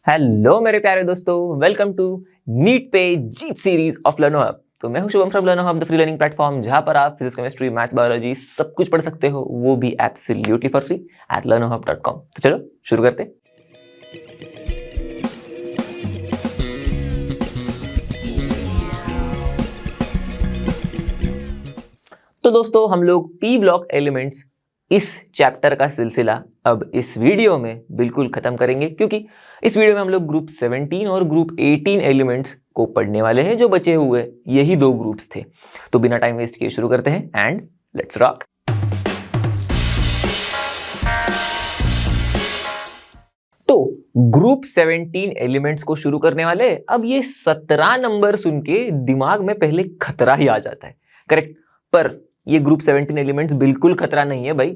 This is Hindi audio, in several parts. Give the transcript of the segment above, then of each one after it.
हेलो मेरे प्यारे दोस्तों, वेलकम टू नीट पे जीत सीरीज ऑफ लर्नो हब। तो मैं हूं Shubham from लर्नो hub, the free learning platform, जहां पर आप फिजिक्स, केमिस्ट्री, मैथ्स, बायोलॉजी सब कुछ पढ़ सकते हो, वो भी absolutely for free at learnohub.com। तो चलो शुरू करते हैं। तो दोस्तों, हम लोग पी ब्लॉक एलिमेंट्स इस चैप्टर का सिलसिला अब इस वीडियो में बिल्कुल खत्म करेंगे, क्योंकि इस वीडियो में हम लोग ग्रुप 17 और ग्रुप 18 एलिमेंट्स को पढ़ने वाले हैं। जो बचे हुए यही दो ग्रुप्स थे। तो बिना टाइम वेस्ट किए शुरू करते हैं एंड लेट्स रॉक। तो ग्रुप 17 एलिमेंट्स को शुरू करने वाले। अब ये 17 नंबर सुन के दिमाग में पहले खतरा ही आ जाता है, करेक्ट। पर ये ग्रुप 17 एलिमेंट्स बिल्कुल खतरा नहीं है भाई,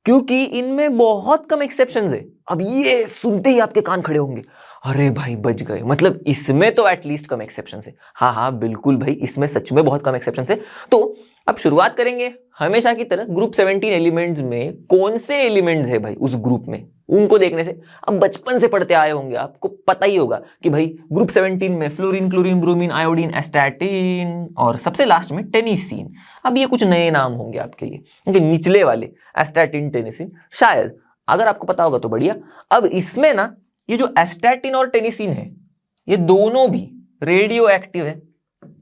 क्योंकि इनमें बहुत कम एक्सेप्शंस है। अब ये सुनते ही आपके कान खड़े होंगे, अरे भाई बच गए, मतलब इसमें तो एटलीस्ट कम एक्सेप्शंस है। हाँ बिल्कुल भाई, इसमें सच में बहुत कम एक्सेप्शंस है। तो अब शुरुआत करेंगे हमेशा की तरह। ग्रुप 17 एलिमेंट्स में कौन से एलिमेंट्स है भाई उस ग्रुप में, उनको देखने से। अब बचपन से पढ़ते आए होंगे, आपको पता ही होगा कि भाई ग्रुप 17 में fluorine, chlorine, bromine, iodine, astatine और सबसे लास्ट में टेनिसिन। अब ये कुछ नए नाम होंगे आपके लिए, क्योंकि निचले वाले एस्टैटिन, टेनिसिन शायद अगर आपको पता होगा तो बढ़िया। अब इसमें ना ये जो एस्टैटिन और टेनिसिन है, ये दोनों भी रेडियो एक्टिव है,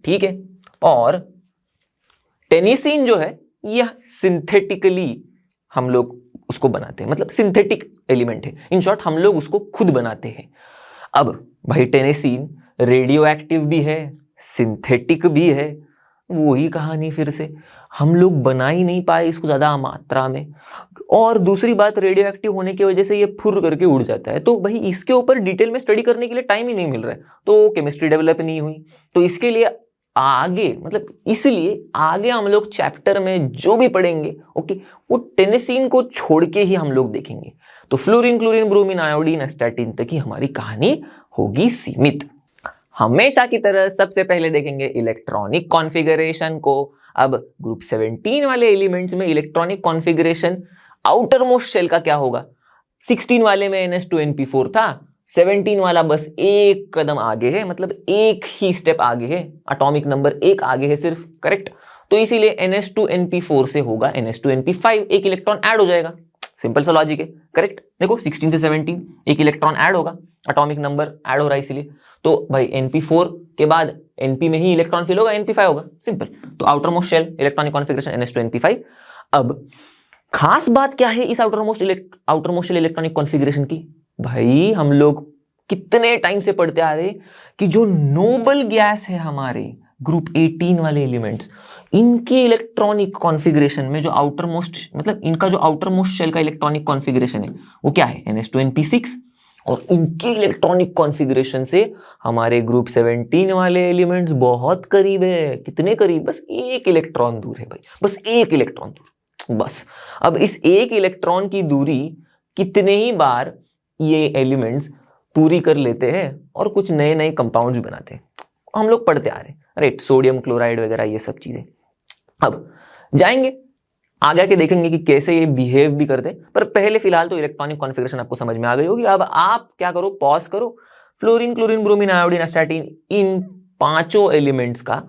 ठीक है। और टेनिसिन जो है यह सिंथेटिकली हम लोग उसको बनाते हैं, मतलब सिंथेटिक एलिमेंट है। इन शॉर्ट हम लोग उसको खुद बनाते हैं। अब भाई टेनिसिन रेडियो एक्टिव भी है, सिंथेटिक भी है, वही कहानी फिर से हम लोग बना ही नहीं पाए इसको ज्यादा मात्रा में। और दूसरी बात, रेडियो एक्टिव होने की वजह से ये फुर करके उड़ जाता है। तो भाई इसके ऊपर डिटेल में स्टडी करने के लिए टाइम ही नहीं मिल रहा है, तो केमिस्ट्री डेवलप नहीं हुई। तो इसके लिए आगे, मतलब इसलिए आगे हम लोग चैप्टर में जो भी पढ़ेंगे, ओके, वो टेनिसिन को छोड़ के ही हम लोग देखेंगे। तो fluorine, chlorine, bromine, iodine, astatine तक ही हमारी कहानी होगी सीमित। हमेशा की तरह सबसे पहले देखेंगे इलेक्ट्रॉनिक कॉन्फ़िगरेशन को। अब ग्रुप 17 वाले एलिमेंट्स में electronic configuration outer most shell का क्या होगा। 16 वाले में NH2NP4 था, 17 वाला बस एक कदम आगे है, मतलब एक ही स्टेप आगे है, एटॉमिक नंबर एक आगे है सिर्फ, करेक्ट। तो इसीलिए NH2NP4 से होगा NH2NP5, एक इलेक्ट्रॉन ऐड हो जाएगा। सिंपल सा लॉजिक है, करेक्ट। देखो 16 से 17 एक इलेक्ट्रॉन ऐड होगा, एटॉमिक नंबर ऐड हो रहा है इसीलिए। तो भाई NP4 के बाद NP में ही इलेक्ट्रॉन फिल होगा, NP5 होगा, सिंपल। तो outer most shell electronic configuration NH2NP5। अब खास बात क्या है इस outer most shell electronic configuration की। भाई हम लोग कितने टाइम से पढ़ते आ रहे कि जो नोबल गैस है हमारे ग्रुप 18 वाले एलिमेंट्स, इनके इलेक्ट्रॉनिक कॉन्फ़िगरेशन में जो आउटर मोस्ट, मतलब इनका जो आउटर मोस्ट शेल का इलेक्ट्रॉनिक कॉन्फ़िगरेशन है वो क्या है, NH2NP6। और इनके इलेक्ट्रॉनिक कॉन्फ़िगरेशन से हमारे ग्रुप 17 वाले एलिमेंट्स बहुत करीब है। कितने करीब, बस एक इलेक्ट्रॉन दूर है भाई, बस एक इलेक्ट्रॉन दूर, बस। अब इस एक इलेक्ट्रॉन की दूरी कितने ही बार ये एलिमेंट्स पूरी कर लेते हैं और कुछ नए नए कंपाउंड्स भी बनाते हैं, हम लोग पढ़ते आ रहे हैं, राइट। सोडियम क्लोराइड वगैरह ये सब चीजें। अब जाएंगे आगे के देखेंगे कि कैसे ये बिहेव भी करते हैं, पर पहले फिलहाल तो इलेक्ट्रॉनिक कॉन्फ़िगरेशन आपको समझ में आ गई होगी। अब आप क्या करो, पॉज करो, fluorine, chlorine, bromine, iodine, astatine, इन पांचों एलिमेंट्स का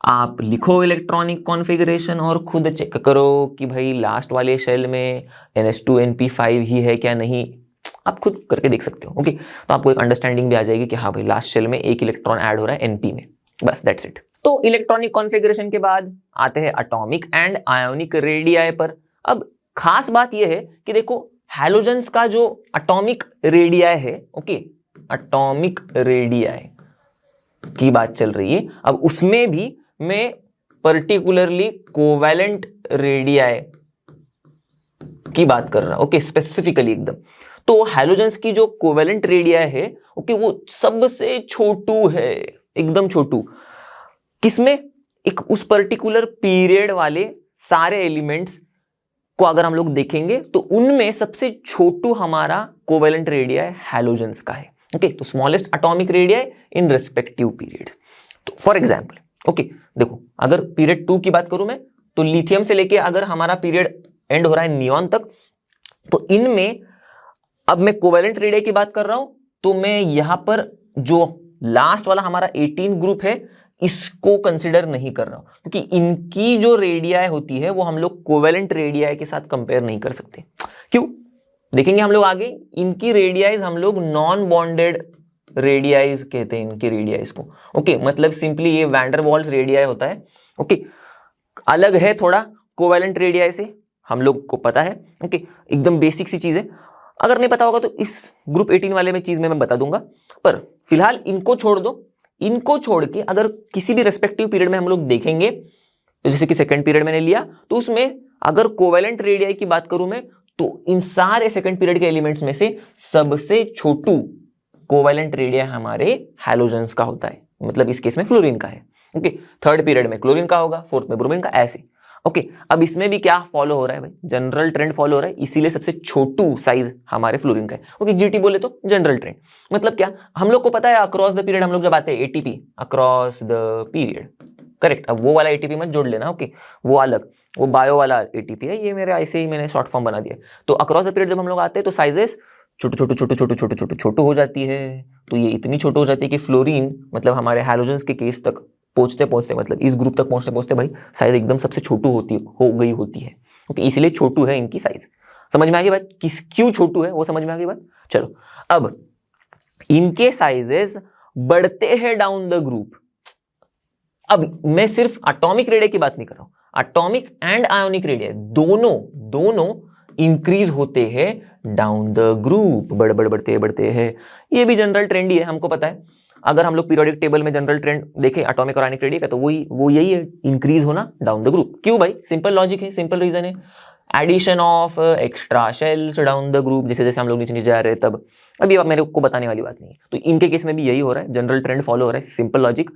आप लिखो इलेक्ट्रॉनिक कॉन्फ़िगरेशन और खुद चेक करो कि भाई लास्ट वाले शेल में NH2NP5 ही है क्या नहीं। आप खुद करके देख सकते हो, ओके। तो आपको एक अंडरस्टैंडिंग भी आ जाएगी कि हाँ भाई लास्ट शेल में एक इलेक्ट्रॉन ऐड हो रहा है NP में, बस दैट्स इट। तो इलेक्ट्रॉनिक कॉन्फ़िगरेशन के बाद आते हैं एटॉमिक एंड आयोनिक रेडियाई पर। अब खास बात यह है कि देखो हैलोजेंस का जो एटॉमिक रेडियाई है, ओके, एटॉमिक रेडियाई की बात चल रही है। अब उसमें भी मैं पर्टिकुलरली कोवैलेंट रेडियाई की बात कर रहा हूं, ओके, स्पेसिफिकली एकदम। तो हैलोजेंस की जो कोवैलेंट रेडियाई है, ओके, वो सबसे छोटू है, एकदम छोटू। किसमें, एक उस पर्टिकुलर पीरियड वाले सारे एलिमेंट्स को अगर हम लोग देखेंगे तो उनमें सबसे छोटू हमारा कोवैलेंट रेडियाई हैलोजेंस का है, ओके। तो smallest atomic radii in respective periods. तो फॉर एग्जांपल, ओके, देखो अगर पीरियड 2 की बात करूं मैं, तो लिथियम से लेके अगर हमारा पीरियड एंड हो रहा है नियॉन तक, तो इनमें अब मैं कोवैलेंट रेडियाई की बात कर रहा हूं तो मैं यहां पर जो लास्ट वाला हमारा 18 ग्रुप है इसको कंसिडर नहीं कर रहा हूं, क्योंकि इनकी जो रेडियाई होती है वो हम लोग कोवेलेंट रेडियाई के साथ कंपेयर नहीं कर सकते। क्यों? देखेंगे हम लोग आगे। इनकी रेडियाइज हम लोग नॉन बॉन्डेड रेडियाइज कहते हैं इनकी रेडियाइज को। ओके, मतलब सिंपली ये वैंडरवाल्स रेडियाई होता है। ओके, अलग है थोड़ा कोवेलेंट रेडियाई से, हम लोग को पता है। ओके, एकदम बेसिक सी चीज है। अगर नहीं पता होगा तो इस ग्रुप 18 वाले में चीज में मैं बता दूंगा, पर फिलहाल इनको छोड़ दो। इनको छोड़ के अगर किसी भी रेस्पेक्टिव पीरियड में हम लोग देखेंगे, तो जैसे कि सेकंड पीरियड मैंने लिया, तो उसमें अगर कोवेलेंट रेडियाई की बात करूं मैं, तो इन सारे सेकंड पीरियड के एलिमेंट्स में से सबसे छोटू कोवेलेंट रेडियाई हमारे हैलोजेंस का होता है, मतलब इस केस में फ्लोरीन का है। ओके, थर्ड पीरियड में क्लोरीन का होगा, फोर्थ में ब्रोमीन का, ऐसे। ओके, अब इसमें भी क्या फॉलो हो रहा है भाई? जनरल ट्रेंड फॉलो हो रहा है, इसीलिए सबसे छोटू साइज हमारे फ्लोरीन का है। ओके, जीटी बोले तो जनरल ट्रेंड, मतलब क्या हम लोग को पता है अक्रॉस द पीरियड हम लोग जब आते हैं ATP across the period, correct. अब वो वाला एटीपी मत जोड़ लेना, ओके, वो अलग, वो बायो वाला एटीपी है, ये मेरे ऐसे ही मैंने शॉर्ट फॉर्म बना दिया। तो अक्रॉस द पीरियड जब हम लोग आते हैं तो साइजेस छोटे छोटे छोटे छोटे छोटे छोटे छोटे हो जाती है। तो ये इतनी छोटी हो जाती है कि फ्लोरीन मतलब हमारे हैलोजेंस के केस तक पहुंचते पहुंचते, मतलब इस ग्रुप तक पहुंचते पहुंचते भाई साइज एकदम सबसे छोटू हो गई होती है। ओके, इसलिए छोटू है इनकी साइज। समझ में आ गई बात? क्यों छोटू है वो समझ में आ गई बात? चलो, अब इनके साइजेस बढ़ते हैं डाउन द ग्रुप। अब मैं सिर्फ एटॉमिक रेडियस की बात नहीं कर रहा हूं, एटॉमिक एंड आयोनिक रेडियस दोनों इंक्रीज होते हैं डाउन द ग्रुप, बढ़ते हैं। ये भी जनरल ट्रेंड ही है, हमको पता है। अगर हम लोग पीरियोडिक टेबल में जनरल ट्रेंड देखें एटॉमिक और आयनिक रेडियस का, तो वो यही है, इंक्रीज होना डाउन द ग्रुप। क्यों भाई? सिंपल लॉजिक है, सिंपल रीजन है, addition of extra shells down the group. जैसे जैसे हम लोग नीचे नीचे जा रहे हैं तब, अभी अब मेरे को बताने वाली बात नहीं है। तो इनके केस में भी यही हो रहा है, जनरल ट्रेंड फॉलो हो रहा है, simple logic.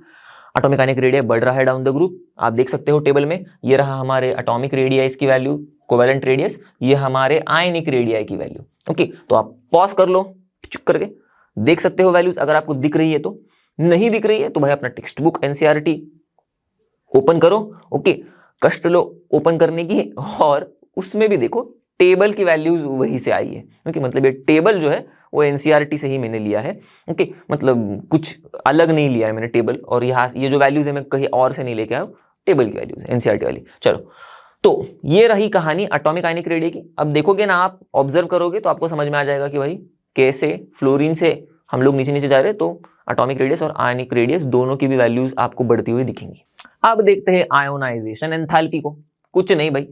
Atomic ionic radius बढ़ रहा है डाउन द ग्रुप, आप देख सकते हो टेबल में। ये रहा हमारे एटॉमिक रेडियस की वैल्यू, कोवेलेंट रेडियस, ये हमारे आयनिक रेडियस की वैल्यू। ओके, तो आप पॉज कर लो, चुप करके देख सकते हो वैल्यूज, अगर आपको दिख रही है तो। नहीं दिख रही है तो भाई अपना टेक्स्ट बुक एनसीईआरटी ओपन करो। ओके, कष्ट लो ओपन करने की, और उसमें भी देखो टेबल की वैल्यूज वही से आई है। ओके, मतलब ये टेबल जो है वो एनसीईआरटी से ही मैंने लिया है। ओके, मतलब कुछ अलग नहीं लिया है मैंने टेबल, और यहाँ ये जो वैल्यूज है मैं कहीं और से नहीं लेके आया, टेबल की वैल्यूज एनसीईआरटी वाली। चलो, तो ये रही कहानी एटॉमिक आयनिक रेडियस की। अब देखोगे ना, आप ऑब्जर्व करोगे तो आपको समझ में आ जाएगा कि भाई कैसे फ्लोरीन से हम लोग नीचे नीचे जा रहे हैं, तो एटॉमिक रेडियस और आयनिक रेडियस दोनों की भी वैल्यूज आपको बढ़ती हुई दिखेंगी। अब देखते हैं आयोनाइजेशन एंथैल्पी को। कुछ नहीं भाई,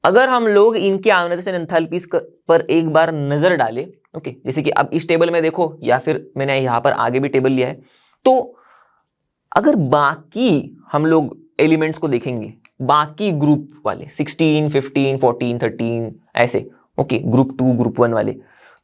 अगर हम लोग इनकी आयोनाइजेशन एंथैल्पीज पर एक बार नजर डालें, ओके, जैसे कि अब इस टेबल में देखो, या फिर मैंने यहां पर आगे भी टेबल लिया है, तो अगर बाकी हम लोग एलिमेंट्स को देखेंगे, बाकी ग्रुप वाले 16, 15, 14, 13 ऐसे, ओके, ग्रुप 2, ग्रुप 1 वाले,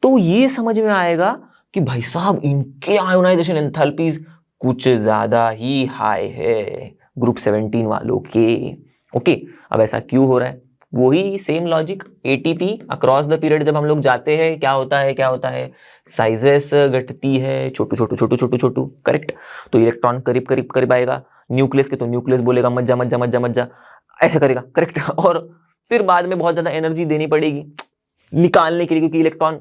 तो ये समझ में आएगा कि भाई साहब इनके आयोनाइजेशन एंथैल्पीज कुछ ज्यादा ही हाई है ग्रुप 17 वालों के। ओके, अब ऐसा क्यों हो रहा है? वही same logic, ATP across the period जब हम लोग जाते हैं क्या होता है साइजेस घटती है, छोटू, करेक्ट। तो इलेक्ट्रॉन करीब आएगा न्यूक्लियस के, तो न्यूक्लियस बोलेगा मत जा, ऐसे करेगा, करेक्ट। और फिर बाद में बहुत ज्यादा एनर्जी देनी पड़ेगी निकालने के लिए, क्योंकि इलेक्ट्रॉन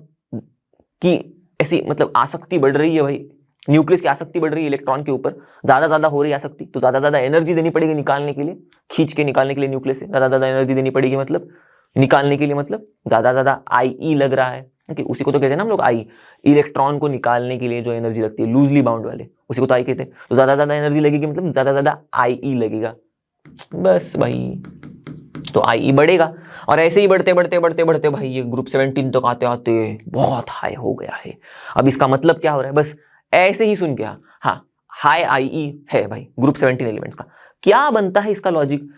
की ऐसी मतलब आसक्ति बढ़ रही है भाई, न्यूक्लियस की आसक्ति बढ़ रही है इलेक्ट्रॉन के ऊपर, ज्यादा हो रही है आसक्ति, तो ज्यादा एनर्जी देनी पड़ेगी निकालने के लिए, खींच के निकालने के लिए न्यूक्लियस से ज्यादा एनर्जी देनी पड़ेगी, मतलब निकालने के लिए, मतलब ज्यादा आई लग रहा है। ओके, उसी को तो कहते हैं ना हम लोग आई, इलेक्ट्रॉन को निकालने के लिए जो एनर्जी लगती है लूजली बाउंड वाले, उसी को तो आई कहते हैं। तो ज्यादा एनर्जी लगेगी, मतलब ज्यादा आई लगेगा, बस भाई, तो आई बढ़ेगा। और ऐसे ही बढ़ते भाई ये ग्रुप 17 तक आते बहुत हाई हो गया है। अब इसका मतलब क्या हो रहा है? बस ऐसे ही सुन के, हाँ, हाई आई है भाई ग्रुप 17 एलिमेंट्स का। क्या बनता है इसका लॉजिक?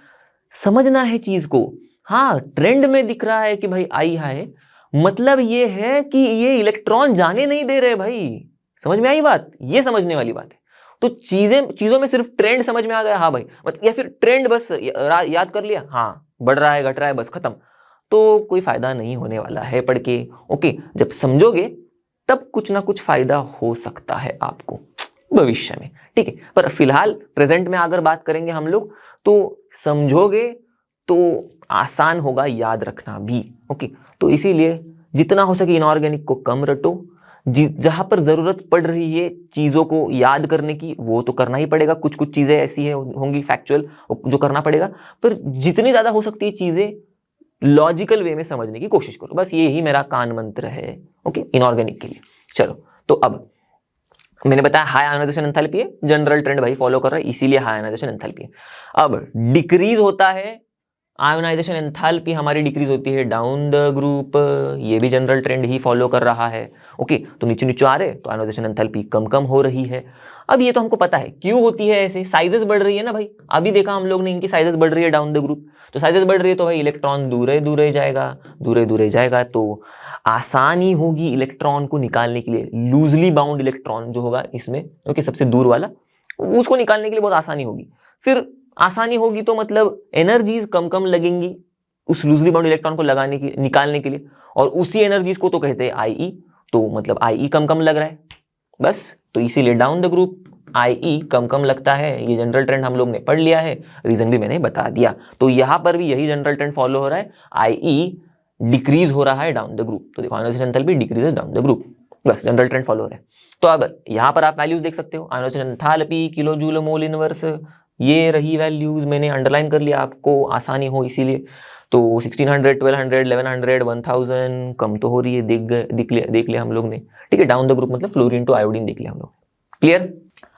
समझना है चीज को। हाँ, ट्रेंड में दिख रहा है कि भाई आई हाई, मतलब ये है कि ये इलेक्ट्रॉन जाने नहीं दे रहे भाई। समझ में आई बात? ये समझने वाली बात है। तो चीजों में सिर्फ ट्रेंड समझ में आ गया, हाँ भाई, मतलब या फिर ट्रेंड बस याद कर लिया, हाँ बढ़ रहा है घट रहा है बस खत्म, तो कोई फायदा नहीं होने वाला है पढ़ के। ओके, जब समझोगे तब कुछ ना कुछ फायदा हो सकता है आपको भविष्य में, ठीक है। पर फिलहाल प्रेजेंट में अगर बात करेंगे हम लोग, तो समझोगे तो आसान होगा याद रखना भी। ओके, तो इसीलिए जितना हो सके इनऑर्गेनिक को कम रटो, जहां पर जरूरत पड़ रही है चीजों को याद करने की वो तो करना ही पड़ेगा, कुछ कुछ चीजें ऐसी है होंगी फैक्चुअल जो करना पड़ेगा, पर जितनी ज्यादा हो सकती है चीजें लॉजिकल वे में समझने की कोशिश करो, बस ये ही मेरा कान मंत्र है ओके इनऑर्गेनिक के लिए। चलो तो अब मैंने बताया हाई आयोनाइजेशन एंथैल्पी है, जनरल ट्रेंड भाई फॉलो कर रहा है इसीलिए हाई आयोनाइजेशन एंथैल्पी है। अब डिक्रीज होता है आयोनाइजेशन एंथैल्पी हमारी डिक्रीज होती है डाउन द ग्रुप, ये भी जनरल ट्रेंड ही फॉलो कर रहा है ओके। तो नीचे नीचे आ रहे तो आयोनाइजेशन एंथैल्पी कम कम हो रही है। अब ये तो हमको पता है क्यों होती है ऐसे, साइजेस बढ़ रही है ना भाई, अभी देखा हम लोग ने इनकी साइजेस बढ़ रही है डाउन द ग्रुप, तो साइजेस बढ़ रही है तो भाई इलेक्ट्रॉन दूरे दूरे जाएगा तो आसानी होगी इलेक्ट्रॉन को निकालने के लिए, लूजली बाउंड इलेक्ट्रॉन जो होगा इसमें ओके सबसे दूर वाला, उसको निकालने के लिए बहुत आसानी होगी। फिर आसानी होगी तो मतलब एनर्जीज कम कम लगेंगी उस लूजली बाउंड इलेक्ट्रॉन को निकालने के लिए, और उसी एनर्जीज को तो कहते हैं आईई, तो मतलब आईई कम कम लग रहा है बस, तो इसीलिए डाउन द ग्रुप आईई कम कम लगता है। ये जनरल ट्रेंड हम लोग ने पढ़ लिया है, रीजन भी मैंने बता दिया। तो यहां पर भी यही जनरल ट्रेंड फॉलो हो रहा है, आईई डिक्रीज हो रहा है डाउन द ग्रुप, तो देखो ionisation enthalpy decreases down the group, बस जनरल ट्रेंड फॉलो हो रहा है। तो अब यहां पर आप वैल्यूज देख सकते हो, ionisation enthalpy kilo joule mole inverse, ये रही वैल्यूज, मैंने अंडरलाइन कर लिया आपको आसानी हो इसीलिए। तो 1600 1200 1100 1000 कम तो हो रही है, देख लिया हम लोग ने, ठीक है। डाउन द ग्रुप मतलब फ्लोरीन टू आयोडीन देख लिया हम लोग, क्लियर।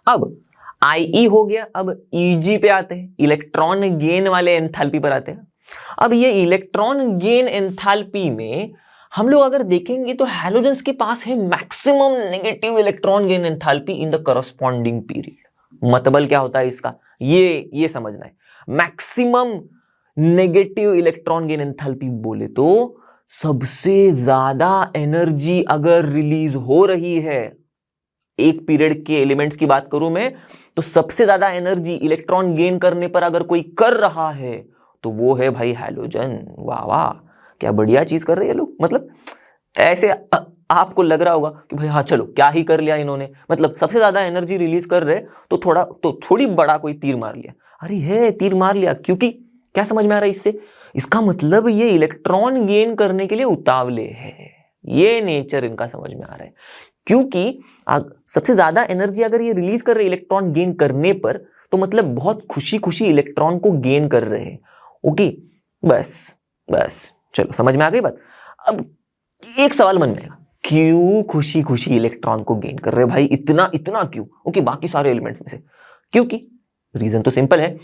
अब आईई हो गया, अब ईजी पे आते हैं, इलेक्ट्रॉन गेन वाले एंथैल्पी पर आते हैं। अब ये इलेक्ट्रॉन गेन एंथैल्पी में हम लोग अगर देखेंगे तो हैलोजेंस के पास है maximum negative electron gain enthalpy in the corresponding period. मतलब क्या होता है इसका, ये समझना है। Maximum negative electron gain enthalpy बोले तो सबसे ज्यादा एनर्जी अगर रिलीज हो रही है, एक पीरियड के एलिमेंट्स की बात करूं मैं, तो सबसे ज्यादा एनर्जी इलेक्ट्रॉन गेन करने पर अगर कोई कर रहा है तो वो है भाई हैलोजन। वाह वाह, क्या बढ़िया चीज कर रहे हैं लोग। मतलब ऐसे आपको लग रहा होगा कि भाई हाँ चलो क्या ही कर लिया इन्होंने, मतलब सबसे ज्यादा एनर्जी रिलीज कर रहे तो थोड़ी बड़ा कोई तीर मार लिया। अरे है तीर मार लिया, क्योंकि क्या समझ में आ रहा है इससे, इसका मतलब ये इलेक्ट्रॉन गेन करने के लिए उतावले है, ये नेचर इनका समझ में आ रहा है। क्योंकि सबसे ज्यादा एनर्जी अगर ये रिलीज कर रहे इलेक्ट्रॉन गेन करने पर, तो मतलब बहुत खुशी खुशी इलेक्ट्रॉन को गेन कर रहे हैं ओके। बस चलो समझ में आ गई बात। अब एक सवाल मन में आएगा, क्यों खुशी खुशी इलेक्ट्रॉन को गेन कर रहे हैं भाई, इतना क्यों ओके बाकी सारे एलिमेंट्स में से? क्योंकि रीजन तो सिंपल है,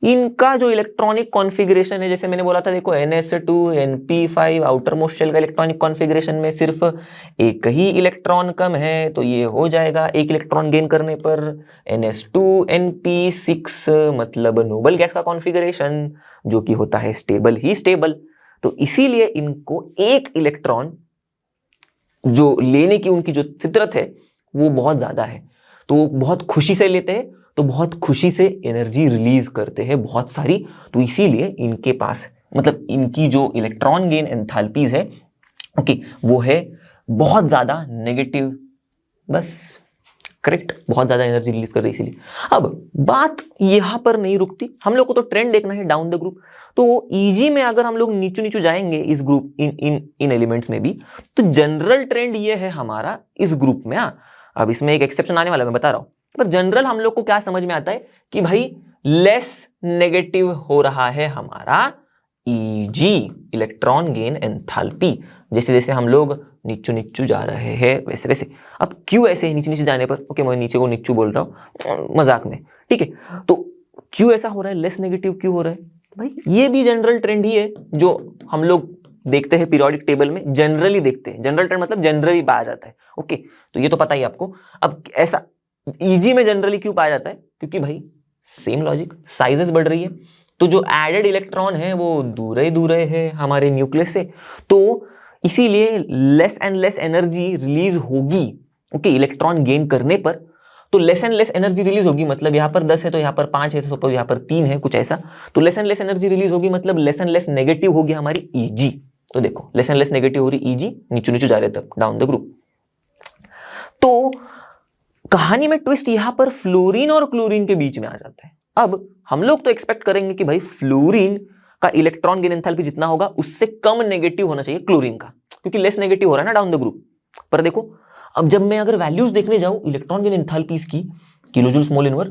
इनका जो इलेक्ट्रॉनिक कॉन्फ़िगरेशन है, जैसे मैंने बोला था देखो ns2 np5 outer most shell का इलेक्ट्रॉनिक कॉन्फ़िगरेशन में सिर्फ एक ही इलेक्ट्रॉन कम है, तो ये हो जाएगा एक इलेक्ट्रॉन गेन करने पर ns2 np6, मतलब नोबल गैस का कॉन्फ़िगरेशन जो कि होता है स्टेबल ही स्टेबल। तो इसीलिए इनको एक इलेक्ट्रॉन जो लेने की उनकी जो फितरत है वो बहुत ज्यादा है, तो वो बहुत खुशी से लेते हैं, तो बहुत खुशी से एनर्जी रिलीज करते हैं बहुत सारी। तो इसीलिए इनके पास मतलब इनकी जो इलेक्ट्रॉन गेन एंथैल्पीज है ओके वो है बहुत ज्यादा नेगेटिव, बस करेक्ट, बहुत ज्यादा एनर्जी रिलीज कर रही है इसीलिए। अब बात यहां पर नहीं रुकती, हम लोग को तो ट्रेंड देखना है डाउन द ग्रुप। तो ईजी में अगर हम लोग नीचे जाएंगे इस ग्रुप इन एलिमेंट्स में भी, तो जनरल ट्रेंड ये है हमारा इस ग्रुप में। अब इसमें एक एक्सेप्शन आने वाला मैं बता रहा हूं, पर जनरल हम लोग को क्या समझ में आता है कि भाई लेस नेगेटिव हो रहा है हमारा ईजी इलेक्ट्रॉन गेन एंथैल्पी, जैसे जैसे हम लोग नीचू जा रहे हैं वैसे वैसे। अब क्यों ऐसे नीचे जाने पर ओके, मैं नीचे को नीचू बोल रहा हूं मजाक में, ठीक है। तो क्यों ऐसा हो रहा है, लेस नेगेटिव क्यों हो रहा है भाई, ये भी जनरल ट्रेंड ही है जो हम लोग देखते हैं पीरियोडिक टेबल में, जनरली देखते हैं। जनरल ट्रेंड मतलब जनरली पाया जाता है ओके, तो ये तो पता ही आपको। अब ऐसा ईजी में जनरली क्यों पाया जाता है, क्योंकि भाई सेम लॉजिक, साइजेस बढ़ रही है, तो जो एडेड इलेक्ट्रॉन है वो दूरे है हमारे न्यूक्लियस से, तो इसीलिए less and less energy release होगी ओके इलेक्ट्रॉन गेन करने पर। तो less and less energy release होगी मतलब यहाँ पर 10 है तो यहाँ पर 5 है, सपोज यहाँ पर 3 है, कुछ ऐसा। तो less and less energy release होगी मतलब लेस एंड लेस नेगेटिव होगी हमारी ईजी। तो देखो लेस एंड लेस नेगेटिव हो रही ईजी, नीचू जा रहे तब डाउन द ग्रुप। तो कहानी में ट्विस्ट यहां पर फ्लोरीन और क्लोरीन के बीच में आ जाता है। अब हम लोग तो एक्सपेक्ट करेंगे कि भाई फ्लोरीन का इलेक्ट्रॉन गेन एंथैल्पी जितना होगा उससे कम नेगेटिव होना चाहिए क्लोरीन का, क्योंकि लेस नेगेटिव हो रहा है ना डाउन द ग्रुप। पर देखो अब जब मैं अगर वैल्यूज देखने जाऊं इलेक्ट्रॉन की एंथैल्पीज की, किलोजूल स्मॉल इनवर,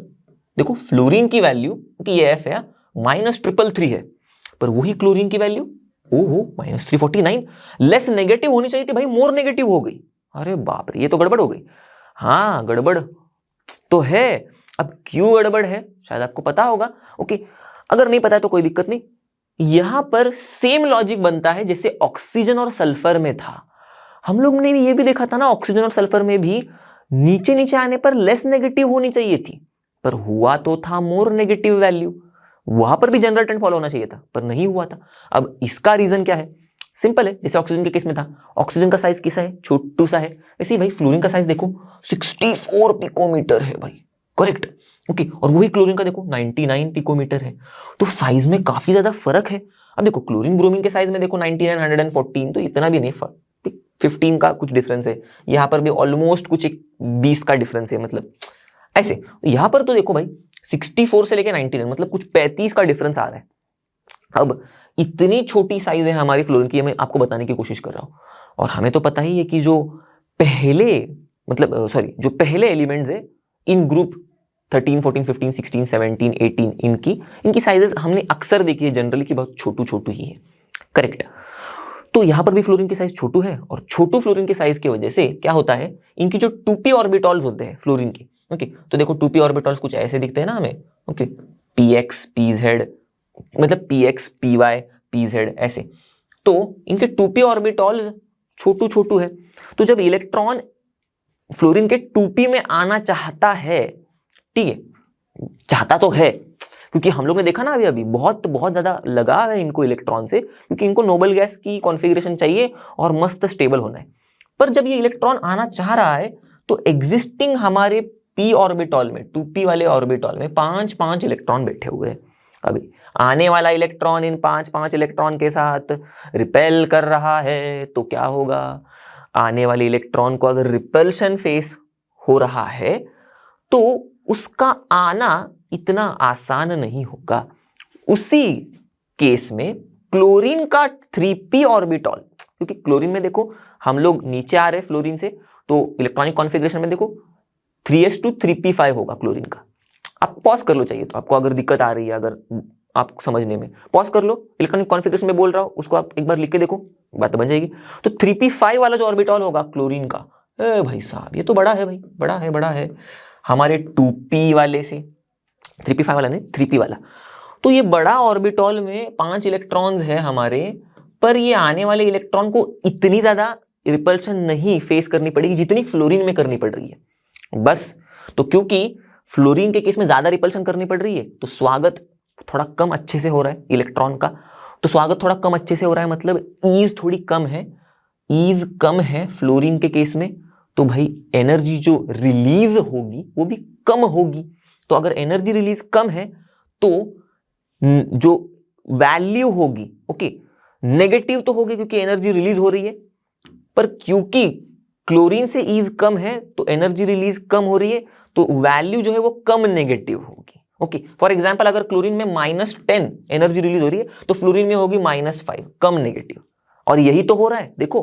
देखो फ्लोरीन की वैल्यू कि ये एफ है -333 है, पर वही क्लोरीन की वैल्यू ओहो -349, लेस नेगेटिव होनी चाहिए थी भाई, मोर नेगेटिव हो गई। अरे बाप रे, ये तो गड़बड़ हो गई। हाँ गड़बड़ तो है। अब क्यों गड़बड़ है शायद आपको पता होगा, ओके, अगर नहीं पता है तो कोई दिक्कत नहीं। यहां पर सेम लॉजिक बनता है जैसे ऑक्सीजन और सल्फर में था। हम लोग ने ये भी देखा था ना, ऑक्सीजन और सल्फर में भी नीचे नीचे आने पर लेस नेगेटिव होनी चाहिए थी, पर हुआ तो था मोर नेगेटिव वैल्यू। वहां पर भी जनरल ट्रेंड फॉलो होना चाहिए था, पर नहीं हुआ था। अब इसका रीजन क्या है? सिंपल है, जैसे ऑक्सीजन के केस में था, ऑक्सीजन का साइज कैसा है? छोटू सा है। वैसे ही भाई फ्लोरीन का साइज देखो 64 पिकोमीटर है भाई, करेक्ट, ओके, और वही क्लोरीन का देखो 99 पिकोमीटर है, तो साइज में काफी ज्यादा फर्क है। अब देखो क्लोरीन ब्रोमीन के साइज में देखो 99 114, तो इतना भी नहीं फर्क, 15 का कुछ डिफरेंस है। यहां पर भी ऑलमोस्ट कुछ 20 का डिफरेंस है, मतलब ऐसे। यहां पर तो देखो भाई 64 से लेके 99, मतलब कुछ 35 का डिफरेंस आ रहा है। अब इतनी छोटी साइज है हमारी फ्लोरीन की, मैं आपको बताने की कोशिश कर रहा हूं। और हमें तो पता ही है कि जो पहले जो पहले एलिमेंट्स है इन ग्रुप 13, 14, 15, 16, 17, 18, इनकी साइजेस हमने अक्सर देखी है जनरली कि बहुत छोटू ही है, करेक्ट। तो यहां पर भी फ्लोरीन की साइज छोटू है, और छोटू फ्लोरीन की साइज की वजह से क्या होता है, इनकी जो 2p ऑर्बिटॉल्स होते हैं फ्लोरीन के, ओके, तो देखो 2p ऑर्बिटॉल्स कुछ ऐसे दिखते हैं ना हमें, ओके, px pz, मतलब px py pz ऐसे। तो इनके 2p ऑर्बिटॉल्स छोटू है, तो जब इलेक्ट्रॉन फ्लोरीन के 2p में आना चाहता है, ठीक है, चाहता तो है, क्योंकि हम लोग ने देखा ना अभी बहुत ज्यादा लगा है इनको इलेक्ट्रॉन से, क्योंकि इनको नोबल गैस की कॉन्फ़िगरेशन चाहिए और मस्त स्टेबल होना है। पर जब ये इलेक्ट्रॉन आना चाह रहा है तो एग्जिस्टिंग हमारे p ऑर्बिटॉल में, 2p वाले ऑर्बिटॉल में 5 इलेक्ट्रॉन बैठे हुए हैं। अभी आने वाला इलेक्ट्रॉन इन 5 इलेक्ट्रॉन के साथ रिपेल कर रहा है, तो क्या होगा, आने वाले इलेक्ट्रॉन को अगर रिपल्शन फेस हो रहा है तो उसका आना इतना आसान नहीं होगा। उसी केस में क्लोरीन का 3p ऑर्बिटॉल, क्योंकि क्लोरीन में देखो हम लोग नीचे आ रहे हैं फ्लोरीन से, तो इलेक्ट्रॉनिक कॉन्फ़िगरेशन में देखो 3s2 3p5 होगा क्लोरीन का। आप पॉज कर लो चाहिए तो, आपको अगर दिक्कत आ रही है, अगर आपको समझने में, पॉज कर लो, इलेक्ट्रॉनिक कॉन्फ़िगरेशन में बोल रहा हूं उसको आप एक बार लिख के देखो, बात बन जाएगी। तो 3p5 वाला जो ऑर्बिटॉल होगा क्लोरीन का, भाई साहब ये तो बड़ा है भाई, बड़ा है हमारे 2p वाले से, 3p5 वाला नहीं 3p वाला। तो ये बड़ा ऑर्बिटॉल में 5 इलेक्ट्रॉन्स है हमारे, पर ये आने वाले इलेक्ट्रॉन को इतनी ज्यादा रिपल्शन नहीं फेस करनी पड़ेगी जितनी फ्लोरीन में करनी पड़ रही है। बस, तो क्योंकि फ्लोरीन के केस में ज्यादा रिपल्शन करनी पड़ रही है, तो स्वागत थोड़ा कम अच्छे से हो रहा है इलेक्ट्रॉन का, तो स्वागत थोड़ा कम अच्छे से हो रहा है, मतलब ईज थोड़ी कम है, ईज कम है फ्लोरीन के केस में, तो भाई एनर्जी जो रिलीज होगी वो भी कम होगी। तो अगर एनर्जी रिलीज कम है तो जो वैल्यू होगी, ओके, नेगेटिव तो होगी क्योंकि एनर्जी रिलीज हो रही है, पर क्योंकि क्लोरीन से ईज कम है तो एनर्जी रिलीज कम हो रही है, तो वैल्यू जो है वो कम नेगेटिव होगी। ओके, फॉर एग्जांपल अगर क्लोरीन में -10 एनर्जी रिलीज हो रही है तो फ्लोरीन में होगी -5, कम नेगेटिव। और यही तो हो रहा है, देखो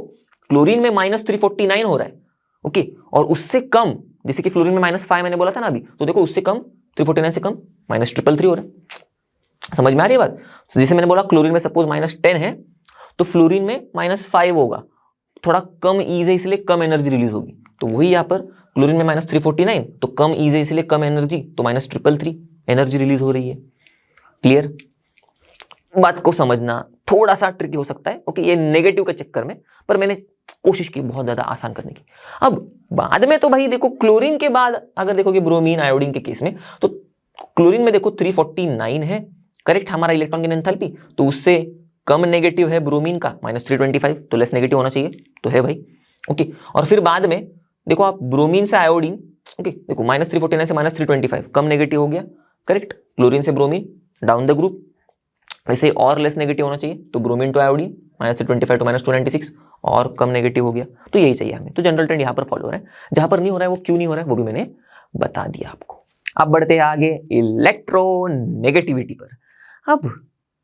क्लोरीन में -349 हो रहा है, ओके, और उससे कम, जैसे कि फ्लोरीन में -5 मैंने बोला था ना अभी, तो देखो उससे कम 349 से कम -333 हो रहा है। समझ में आ रही है बात? जैसे मैंने बोला क्लोरीन में सपोज -10 है तो फ्लोरीन में -5 होगा, थोड़ा कम ईज है इसलिए कम एनर्जी रिलीज होगी। तो वही यहाँ पर क्लोरीन में -349 तो कम ईज है इसलिए कम एनर्जी, तो -333 एनर्जी रिलीज हो रही है। क्लियर? बात को समझना थोड़ा सा ट्रिकी हो सकता है, ओके, ये नेगेटिव के चक्कर में, पर मैंने कोशिश की बहुत ज्यादा आसान करने की। अब बाद में तो भाई देखो क्लोरीन के बाद अगर देखोगे ब्रोमीन आयोडीन के केस में, तो क्लोरीन में देखो 349 है, करेक्ट, हमारा इलेक्ट्रॉन की एंथैल्पी, तो उससे कम नेगेटिव है ब्रोमीन का -325, तो लेस नेगेटिव होना चाहिए, तो है भाई, ओके। और फिर बाद में देखो आप ब्रोमीन से आयोडीन, ओके, देखो -349 से -325 कम नेगेटिव हो गया, करेक्ट, क्लोरीन से ब्रोमीन डाउन द ग्रुप, वैसे और लेस नेगेटिव होना चाहिए, तो ब्रोमीन टू आयोडीन -325 टू -296 और कम नेगेटिव हो गया, तो यही चाहिए हमें। तो जनरल ट्रेंड यहाँ पर फॉलो हो रहा है, जहां पर नहीं हो रहा है वो क्यों नहीं हो रहा है वो भी मैंने बता दिया आपको। अब बढ़ते हैं आगे इलेक्ट्रोनेगेटिविटी पर। अब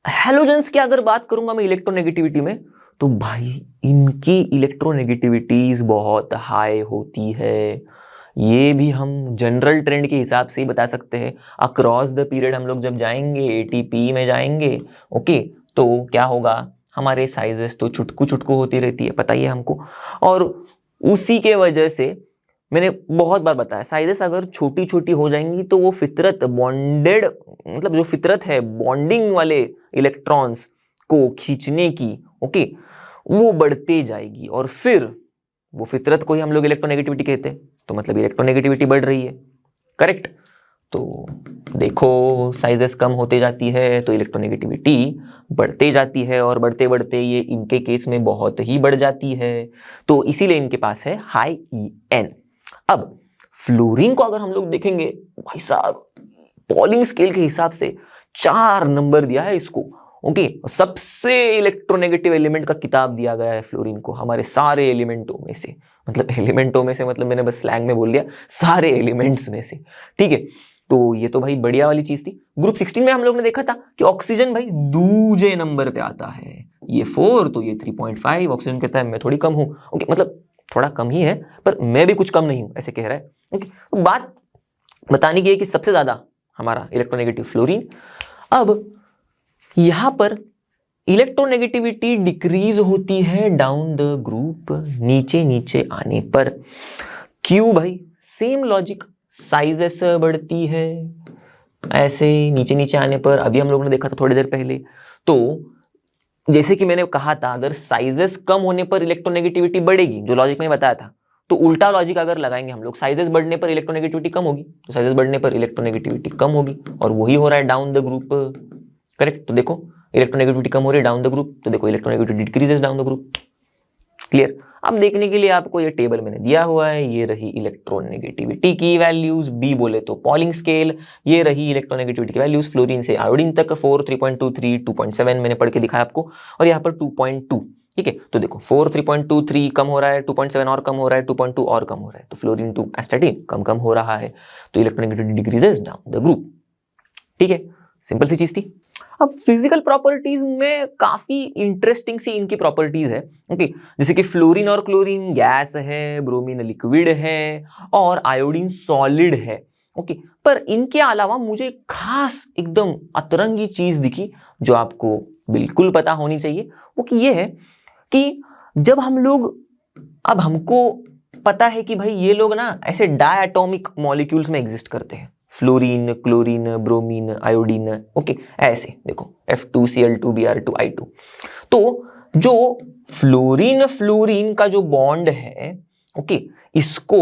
हैलोजेंस की अगर बात करूंगा मैं इलेक्ट्रोनेगेटिविटी में, तो भाई इनकी इलेक्ट्रोनेगेटिविटीज बहुत हाई होती है। ये भी हम जनरल ट्रेंड के हिसाब से ही बता सकते हैं। अक्रॉस द पीरियड हम लोग जब जाएंगे एटीपी में जाएंगे, ओके, तो क्या होगा, हमारे साइजेस तो चुटकू चुटकू होती रहती है, पता ही है हमको। और उसी के वजह से मैंने बहुत बार बताया, साइजेस अगर छोटी छोटी हो जाएंगी तो वो फितरत बॉन्डेड, मतलब जो फितरत है बॉन्डिंग वाले इलेक्ट्रॉन्स को खींचने की, ओके, वो बढ़ते जाएगी और फिर वो फितरत को ही हम लोग इलेक्ट्रोनेगेटिविटी कहते हैं। तो मतलब इलेक्ट्रोनेगेटिविटी बढ़ रही है, करेक्ट। तो देखो साइजेस कम होते जाती है तो इलेक्ट्रोनेगेटिविटी बढ़ते जाती है और बढ़ते बढ़ते ये इनके केस में बहुत ही बढ़ जाती है। तो इसीलिए इनके पास है हाई EN। अब फ्लोरीन को अगर हम लोग देखेंगे, भाई साहब पॉलिंग स्केल के हिसाब से 4 नंबर दिया है इसको, ओके। सबसे इलेक्ट्रोनेगेटिव एलिमेंट का किताब दिया गया है फ्लोरीन को हमारे सारे एलिमेंटों में से, मतलब एलिमेंटों में से मतलब मैंने बस स्लैंग में बोल दिया, सारे एलिमेंट्स में से, ठीक है। तो ये तो भाई बढ़िया वाली चीज थी। ग्रुप 16 में हम लोग ने देखा था कि ऑक्सीजन भाई दूजे नंबर पे आता है, ये 4 तो ये 3.5। ऑक्सीजन कहता है मैं थोड़ी कम हूं, ओके, मतलब थोड़ा कम ही है पर मैं भी कुछ कम नहीं हूं, ऐसे कह रहा है, ओके। तो बात बताने की है कि सबसे ज्यादा हमारा इलेक्ट्रोनेगेटिव फ्लोरीन। अब यहां पर इलेक्ट्रोनेगेटिविटी डिक्रीज होती है डाउन द ग्रुप, नीचे नीचे आने पर। क्यों भाई, सेम लॉजिक, साइजेस बढ़ती है ऐसे नीचे नीचे आने पर। अभी हम लोगों ने देखा था थोड़ी देर पहले, तो जैसे कि मैंने कहा था अगर साइजेस कम होने पर इलेक्ट्रोनेगेटिविटी बढ़ेगी, जो लॉजिक में बताया था, तो उल्टा लॉजिक अगर लगाएंगे हम लोग, साइजेस बढ़ने पर इलेक्ट्रोनेगेटिविटी कम होगी, तो साइजेस बढ़ने पर इलेक्ट्रोनेगेटिविटी कम होगी, और वही हो रहा है डाउन द ग्रुप, करेक्ट। तो देखो इलेक्ट्रोनेगेटिविटी कम हो रही है डाउन द ग्रुप, तो देखो electronegativity decreases down the group, clear. अब देखने के लिए आपको ये टेबल मैंने दिया हुआ है, ये रही इलेक्ट्रोनेगेटिविटी की वैल्यूज, बी बोले तो पॉलिंग स्केल, ये रही इलेक्ट्रोनेगेटिविटी की वैल्यूज फ्लोरीन से आयोडीन तक, 4, 3.23, 2.7 मैंने पढ़ के दिखाया आपको, और यहाँ पर 2.2, ठीक है। तो देखो 4, 3.23 कम हो रहा है, 2.7 और कम हो रहा है, 2.2 और कम हो रहा है, तो फ्लोरीन टू एस्टाटीन कम कम हो रहा है, तो electronegativity decreases down the group, ठीक है। सिंपल सी चीज थी। अब फिजिकल प्रॉपर्टीज में काफी इंटरेस्टिंग सी इनकी प्रॉपर्टीज है, ओके। जैसे कि फ्लोरीन और क्लोरीन गैस है, ब्रोमीन लिक्विड है और आयोडीन सॉलिड है, ओके। पर इनके अलावा मुझे खास एकदम अतरंगी चीज दिखी जो आपको बिल्कुल पता होनी चाहिए, वो कि ये है कि जब हम लोग, अब हमको पता है कि भाई ये लोग ना ऐसे डायटोमिक मॉलिक्यूल्स में एग्जिस्ट करते हैं, fluorine, chlorine, bromine, iodine, okay, ऐसे देखो F2Cl2Br2I2। तो जो फ्लोरीन फ्लोरीन का जो बॉन्ड है, ओके, इसको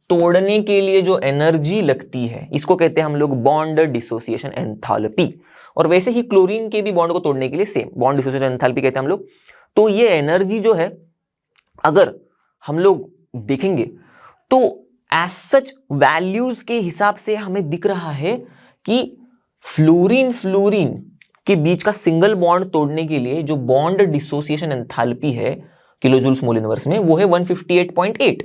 तोड़ने के लिए जो एनर्जी लगती है इसको कहते हैं हम लोग बॉन्ड डिसोसिएशन एंथैल्पी, और वैसे ही क्लोरीन के भी बॉन्ड को तोड़ने के लिए सेम बॉन्ड डिसोसिएशन एंथैल्पी कहते हैं हम लोग। तो ये एनर्जी जो है अगर हम लोग देखेंगे तो एज सच वैल्यूज के हिसाब से हमें दिख रहा है कि फ्लोरीन फ्लोरीन के बीच का सिंगल बॉन्ड तोड़ने के लिए जो बॉन्ड डिसोसिएशन एंथैल्पी है किलोजूल्स मोल इनवर्स में, वो है 158.8,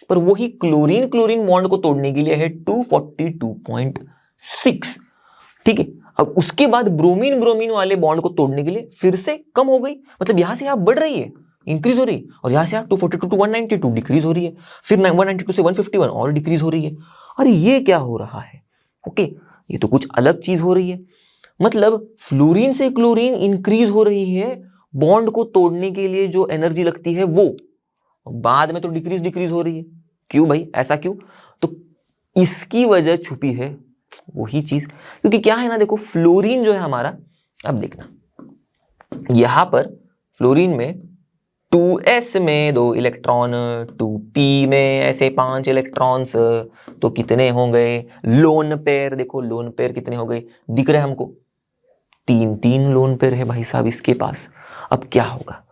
पर वही क्लोरीन क्लोरीन बॉन्ड को तोड़ने के लिए है 242.6, ठीक है। अब उसके बाद ब्रोमीन ब्रोमीन वाले बॉन्ड को तोड़ने के लिए फिर से कम हो गई, मतलब यहां से यहां बढ़ रही है, इंक्रीज हो रही है, और यहां से 242 टू 192 डिक्रीज हो रही है, फिर 192 से 151 और डिक्रीज हो रही है। अरे ये क्या हो रहा है, ओके, ये तो कुछ अलग चीज हो रही है। मतलब फ्लोरीन से क्लोरीन इंक्रीज हो रही है, बॉन्ड को तोड़ने के लिए जो एनर्जी लगती है वो, बाद में तो डिक्रीज डिक्रीज हो रही है। क्यों भाई, ऐसा क्यों? तो इसकी वजह छुपी है वही चीज, क्योंकि क्या है ना, देखो फ्लोरीन जो है हमारा, अब देखना यहां पर फ्लोरीन में 2s में 2 इलेक्ट्रॉन, 2p में ऐसे 5 इलेक्ट्रॉन्स, तो कितने हो गए लोन पेयर, देखो लोन पेयर कितने हो गए दिख रहे हैं हमको, 3 लोन पेयर है भाई साहब इसके पास। अब क्या होगा,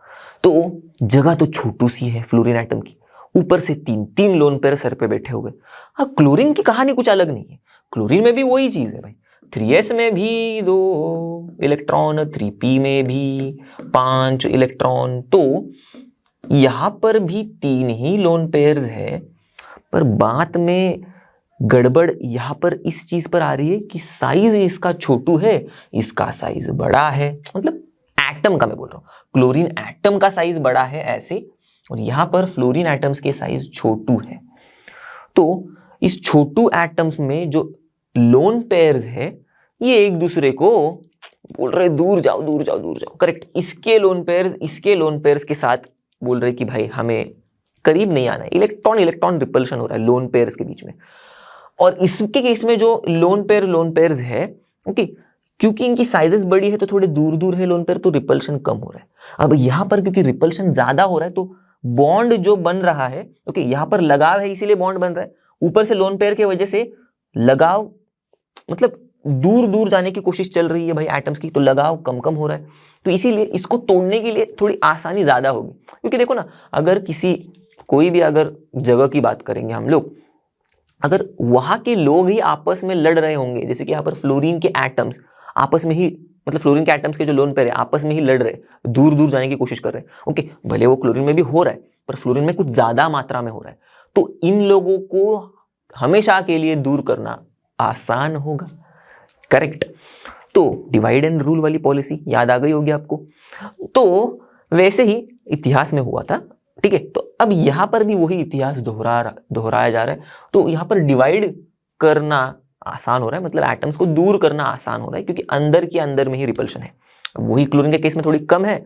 तो जगह तो छोटू सी है फ्लोरीन एटम की, ऊपर से 3 लोन पेयर सर पे बैठे हुए। अब क्लोरीन की कहानी कुछ अलग नहीं है, क्लोरीन में भी वही चीज है भाई, 3s में भी 2 इलेक्ट्रॉन, 3p में भी 5 इलेक्ट्रॉन, तो यहां पर भी 3 ही लोन पेयर्स है। पर बात में गड़बड़ यहां पर इस चीज पर आ रही है कि साइज इसका छोटू है, इसका साइज बड़ा है, मतलब एटम का मैं बोल रहा हूं, क्लोरीन एटम का साइज बड़ा है ऐसे, और यहां पर फ्लोरीन एटम्स के साइज छोटू है। तो इस छोटू एटम्स में जो लोन पेयर्स है ये एक दूसरे को बोल रहे दूर जाओ दूर जाओ दूर जाओ, करेक्ट। इसके लोन पेयर्स के साथ बोल रहे कि भाई हमें करीब नहीं आना है, इलेक्ट्रॉन इलेक्ट्रॉन रिपल्शन हो रहा है लोन पेयर्स के बीच में। और इसके केस में जो लोन पेयर्स है, ओके, क्योंकि इनकी साइजेस बड़ी है तो थोड़े दूर दूर है लोन पेयर, तो रिपल्शन कम हो रहा है। अब यहां पर क्योंकि रिपल्शन ज्यादा हो रहा है तो बॉन्ड जो बन रहा है, ओके, यहां पर लगाव है इसीलिए बॉन्ड बन रहा है, ऊपर से लोन पेयर की वजह से लगाव मतलब दूर दूर जाने की कोशिश चल रही है भाई एटम्स की, तो लगाव कम कम हो रहा है। तो इसीलिए इसको तोड़ने के लिए थोड़ी आसानी ज्यादा होगी। क्योंकि देखो ना, अगर कोई भी अगर जगह की बात करेंगे हम लोग, अगर वहां के लोग ही आपस में लड़ रहे होंगे, जैसे कि यहाँ पर फ्लोरीन के एटम्स आपस में ही, मतलब फ्लोरीन के एटम्स के जो लोन पेयर है आपस में ही लड़ रहे, दूर दूर जाने की कोशिश कर रहे हैं, ओके, भले वो क्लोरीन में भी हो रहा है पर फ्लोरीन में कुछ ज्यादा मात्रा में हो रहा है, तो इन लोगों को हमेशा के लिए दूर करना आसान होगा, करेक्ट। तो डिवाइड एंड रूल वाली पॉलिसी याद आ गई होगी आपको। तो वैसे ही इतिहास में हुआ था, ठीक है। तो अब यहां पर भी वही इतिहास दोहराया जा रहा है। तो यहां पर डिवाइड करना आसान हो रहा है, मतलब एटम्स को दूर करना आसान हो रहा है, क्योंकि अंदर के अंदर में ही रिपल्शन है। वही क्लोरीन के केस में थोड़ी कम है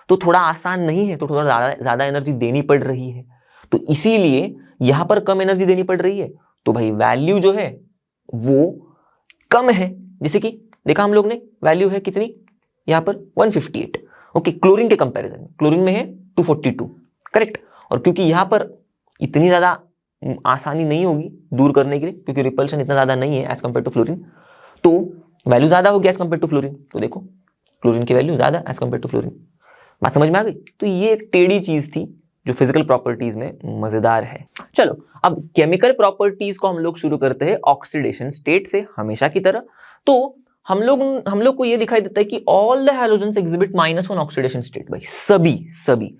तो थोड़ा आसान नहीं है, तो थोड़ा ज्यादा एनर्जी देनी पड़ रही है। तो इसीलिए यहां पर कम एनर्जी देनी पड़ रही है, तो भाई वैल्यू जो है वो कम है। जैसे कि देखा हम लोग ने, वैल्यू है कितनी यहां पर 158, ओके, क्लोरीन के कंपैरिजन में क्लोरीन में है 242, करेक्ट। और क्योंकि यहां पर इतनी ज्यादा आसानी नहीं होगी दूर करने के लिए, क्योंकि रिपल्शन इतना ज्यादा नहीं है एज कंपेयर टू फ्लोरीन, तो वैल्यू ज्यादा होगी एज कंपेयर टू फ्लोरीन। तो देखो क्लोरीन की वैल्यू ज्यादा एज कंपेयर टू फ्लोरीन। बात समझ में आ गई? तो ये एक टेढ़ी चीज थी जो फिजिकल प्रॉपर्टीज में मजेदार है। चलो अब केमिकल प्रॉपर्टीज को हम लोग शुरू करते हैं ऑक्सीडेशन स्टेट से, हमेशा की तरह। तो हम लोग को ये दिखाई देता है कि all the halogens exhibit -1 oxidation state, भाई सभी।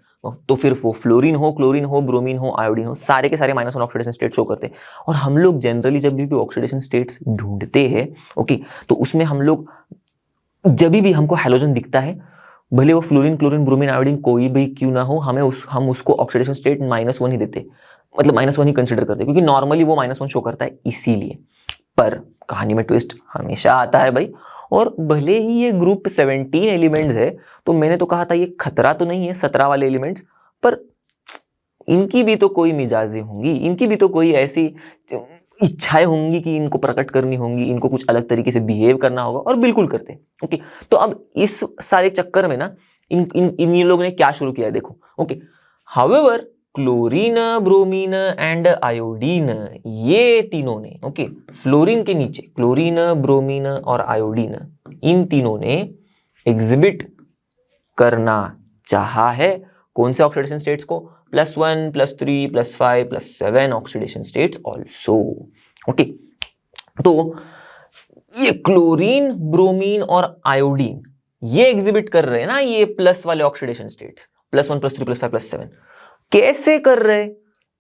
तो फिर वो फ्लोरीन हो, क्लोरीन हो, ब्रोमीन हो, आयोडीन हो, सारे के सारे -1 ऑक्सीडेशन स्टेट शो करते हैं। और हम लोग जनरली जब भी ऑक्सीडेशन स्टेट्स ढूंढते हैं, ओके, तो उसमें हम लोग जब भी हमको हैलोजन दिखता है, भले वो फ्लोरीन, क्लोरीन, ब्रोमीन, आयोडीन कोई भी क्यों ना हो, हम उसको ऑक्सीडेशन स्टेट -1 ही देते, मतलब -1 ही कंसिडर करते, क्योंकि नॉर्मली वो -1 शो करता है इसीलिए। पर कहानी में ट्विस्ट हमेशा आता है भाई। और भले ही ये ग्रुप 17 एलिमेंट्स है, तो मैंने तो कहा था ये खतरा तो नहीं है 17 वाले एलिमेंट्स, पर इनकी भी तो कोई मिजाजें होंगी, इनकी भी तो कोई ऐसी इच्छाएं होंगी कि इनको प्रकट करनी होंगी, इनको कुछ अलग तरीके से बिहेव करना होगा, और बिल्कुल करते हैं, ओके। तो अब इस सारे चक्कर में ना इन लोगों ने क्या शुरू किया है, देखो, okay. However chlorine, bromine and iodine, ये तीनों ने, ओके, फ्लोरीन के नीचे क्लोरीन, ब्रोमीन और आयोडीन, इन तीनों ने एग्जिबिट करना चाहा है कौन से ऑक्सीडेशन स्टेट्स को, +1, +3, +5, +7 ऑक्सीडेशन स्टेट्स ऑल्सो, ओके। तो ये क्लोरीन, ब्रोमीन और आयोडीन ये एग्जिबिट कर रहे हैं ना ये प्लस वाले ऑक्सीडेशन स्टेट्स, +1, +3, +5, +7 कैसे कर रहे,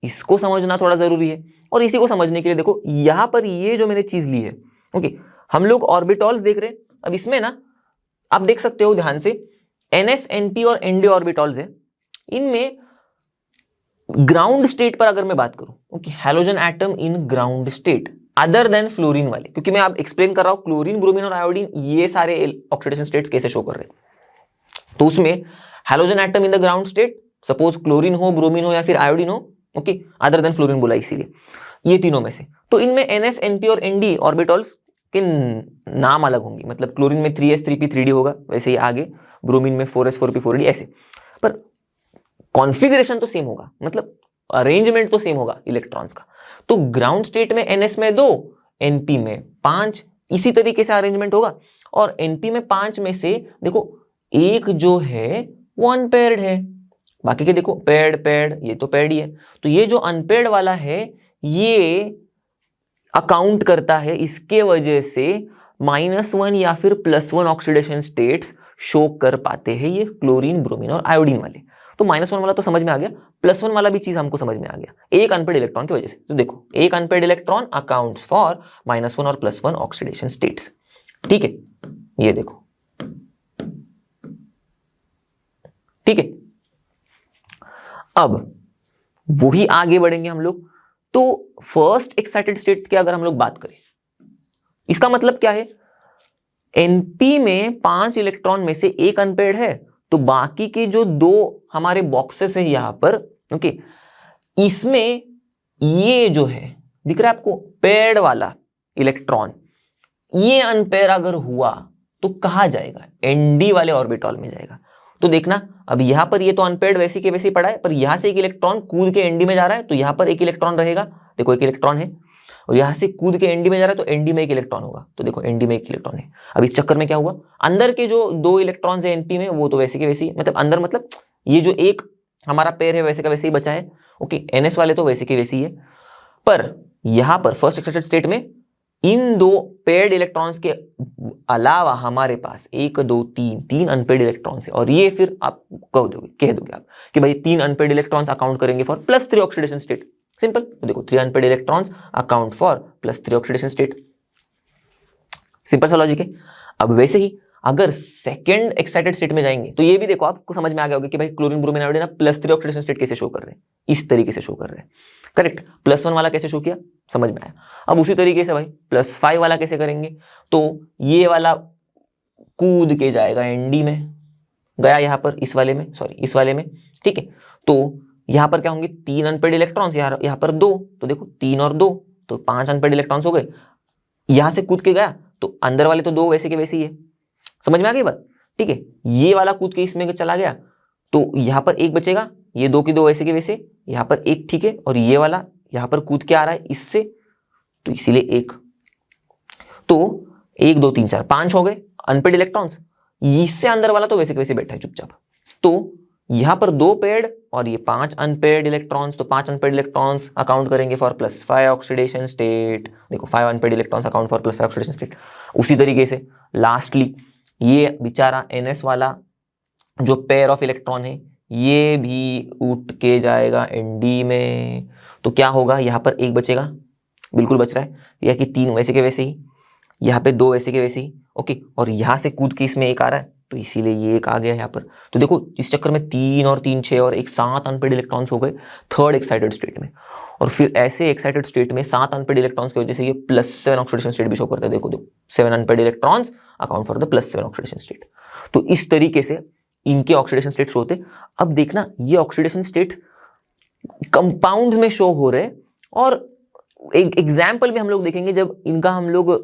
इसको समझना थोड़ा जरूरी है। और इसी को समझने के लिए देखो यहां पर ये जो मैंने चीज ली है, ओके, हम लोग ऑर्बिटॉल्स देख रहे हैं। अब इसमें ना आप देख सकते हो ध्यान से, NS, NP और ND ऑर्बिटॉल्स है। इनमें ग्राउंड स्टेट पर अगर मैं बात करूं, okay, halogen atom in ground state other than fluorine वाले, क्योंकि मैं आप एक्सप्लेन कर रहा हूं क्लोरीन, ब्रोमीन और आयोडीन ये सारे ऑक्सीडेशन स्टेट्स कैसे शो कर रहे हैं। तो उसमें halogen atom in the ground state, suppose chlorine हो, ब्रोमीन हो या फिर आयोडीन हो, ओके, अदर देन फ्लोरीन बोला इसीलिए, ये तीनों में से। तो इनमें NS, NP और ND ऑर्बिटॉल्स के नाम अलग होंगे, मतलब क्लोरीन में 3s 3p 3d होगा, वैसे ही आगे ब्रोमीन में 4s 4p 4d ऐसे, पर कॉन्फ़िगरेशन तो सेम होगा, मतलब अरेंजमेंट तो सेम होगा इलेक्ट्रॉन्स का। तो ग्राउंड स्टेट में NS में 2, NP में 5, इसी तरीके से अरेंजमेंट होगा। और NP में 5 में से देखो एक जो है वो अनपेयर्ड है, बाकी के देखो पेड, ये तो पेड ही है। तो ये जो अनपेयर्ड वाला है ये अकाउंट करता है, इसके वजह से -1 या फिर +1 ऑक्सीडेशन स्टेट्स शो कर पाते हैं ये क्लोरीन, ब्रोमीन और आयोडीन वाले। तो -1 वाला तो समझ में आ गया, +1 वाला भी चीज हमको समझ में आ गया, एक अनपेयर्ड इलेक्ट्रॉन की वजह से। तो देखो एक अनपेयर्ड इलेक्ट्रॉन अकाउंट्स फॉर -1 और +1 ऑक्सीडेशन स्टेट्स, ठीक है। ये देखो ठीक है, अब वही आगे बढ़ेंगे हम लोग। तो फर्स्ट एक्साइटेड स्टेट की अगर हम लोग बात करें, इसका मतलब क्या है, एनपी में 5 इलेक्ट्रॉन में से एक अनपेयर्ड है, तो बाकी के जो 2 हमारे बॉक्सेस है यहां पर, ओके, इसमें ये जो है दिख रहा है आपको पेयर्ड वाला इलेक्ट्रॉन, ये अनपेयर अगर हुआ तो कहां जाएगा, एनडी वाले ऑर्बिटॉल में जाएगा। तो देखना, अब यहां पर ये तो अनपेयर्ड वैसे के वैसे ही पड़ा है, पर यहां से एक इलेक्ट्रॉन कूद के एनडी में जा रहा है, तो यहां पर एक इलेक्ट्रॉन रहेगा, देखो एक इलेक्ट्रॉन है, और यहां से कूद के एनडी में जा रहा है तो एनडी में एक इलेक्ट्रॉन होगा, तो देखो एनडी में एक इलेक्ट्रॉन है। अब इस चक्कर में क्या हुआ, अंदर के जो 2 इलेक्ट्रॉन्स है एनपी में वो तो वैसे के वैसे ही, मतलब अंदर मतलब ये जो एक हमारा पेयर है वैसे का वैसे ही बचा है, ओके, एनएस वाले तो वैसे के वैसे ही है, पर यहां पर फर्स्ट एक्साइटेड स्टेट में इन 2 पेयर्ड इलेक्ट्रॉन्स के अलावा हमारे पास 1 2 3 अनपेयर्ड इलेक्ट्रॉन्स है, और ये फिर आप कह दोगे आप कि भाई 3 अनपेयर्ड इलेक्ट्रॉन्स अकाउंट करेंगे फॉर +3 ऑक्सीडेशन स्टेट। सिंपल, तो देखो 3 unpaired electrons account for +3 oxidation state, simple सा लॉजिक है। अब वैसे ही अगर सेकंड एक्साइटेड स्टेट में जाएंगे तो ये भी देखो आपको समझ में आ गया होगा कि भाई chlorine bromine iodine +3 oxidation state कैसे शो कर रहे हैं, इस तरीके से शो कर रहे हैं, करेक्ट। +1 वाला कैसे शो किया, समझ में आया। अब उसी तरीके से भाई +5 वाला कैसे करेंगे, तो ये वाला कूद के जाएगा एनडी में, गया यहां पर इस वाले में, सॉरी इस वाले में, ठीक है। तो यहां पर क्या होंगे, 3 अनपेयर्ड इलेक्ट्रॉन्स, यहां पर 2, तो देखो 3 और 2 तो 5 अनपेयर्ड इलेक्ट्रॉन्स हो गए। यहां से कूद के गया तो अंदर वाले तो 2 वैसे के वैसे ही है, समझ में आ गई बात, ठीक है। ये वाला कूद के इसमें चला गया तो यहां पर 1 बचेगा, ये 2 की 2 वैसे के वैसे, यहां पर 1, ठीक है, और ये वाला यहां पर कूद के आ रहा है इससे, तो इसीलिए 1, तो 1 2 3 4 5 हो गए अनपेयर्ड इलेक्ट्रॉन्स, इससे अंदर वाला तो वैसे के वैसे बैठा है चुपचाप, तो यहां पर 2 पेयर्ड और ये 5 अनपेयर्ड इलेक्ट्रॉन्स, तो 5 अनपेयर्ड इलेक्ट्रॉन्स अकाउंट करेंगे फॉर +5 ऑक्सीडेशन स्टेट, देखो 5 unpaired electrons account for +5 oxidation state. उसी तरीके से लास्टली ये बेचारा NS वाला जो पेयर ऑफ इलेक्ट्रॉन है ये भी उठ के जाएगा एनडी में, तो क्या होगा, यहाँ पर 1 बचेगा, बिल्कुल बच रहा है, या कि 3 वैसे के वैसे ही, यहाँ पे 2 वैसे के वैसे ही, ओके, और यहाँ से कूद के इसमें 1 आ रहा है, तो इसीलिए ये 1 आ गया यहाँ पर। तो देखो इस चक्कर में 3 और 3 6 और 7 अनपेयर्ड इलेक्ट्रॉन्स हो गए थर्ड एक्साइटेड स्टेट में, और फिर ऐसे एक्साइटेड स्टेट में 7 अनपेयर्ड इलेक्ट्रॉन्स की वजह से ये +7 ऑक्सीडेशन स्टेट भी शो करता है, देखो 7 unpaired electrons account for the +7 oxidation state. तो इस तरीके से इनके ऑक्सीडेशन स्टेट्स होते। अब देखना ये ऑक्सीडेशन स्टेट्स कंपाउंड्स में शो हो रहे, और एक एग्जाम्पल भी हम लोग देखेंगे जब इनका हम लोग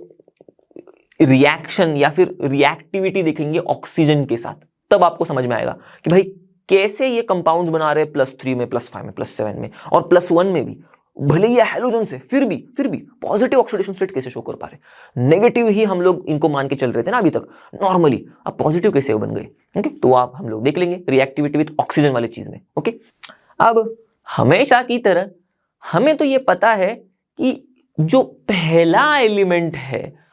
रिएक्शन या फिर रिएक्टिविटी देखेंगे ऑक्सीजन के साथ, तब आपको समझ में आएगा कि भाई कैसे ये कंपाउंड्स बना रहे हैं +3 में, +5 में, +7 में और +1 में भी, भले ये हैलोजन से फिर भी पॉजिटिव ऑक्सीडेशन स्टेट कैसे शो कर पा रहे। नेगेटिव ही हम लोग इनको मान के चल रहे थे ना अभी तक नॉर्मली, अब पॉजिटिव कैसे बन गए, ओके, तो आप हम लोग देख लेंगे रिएक्टिविटी विद ऑक्सीजन वाली चीज में, ओके। अब हमेशा की तरह हमें तो ये पता है कि जो पहला एलिमेंट है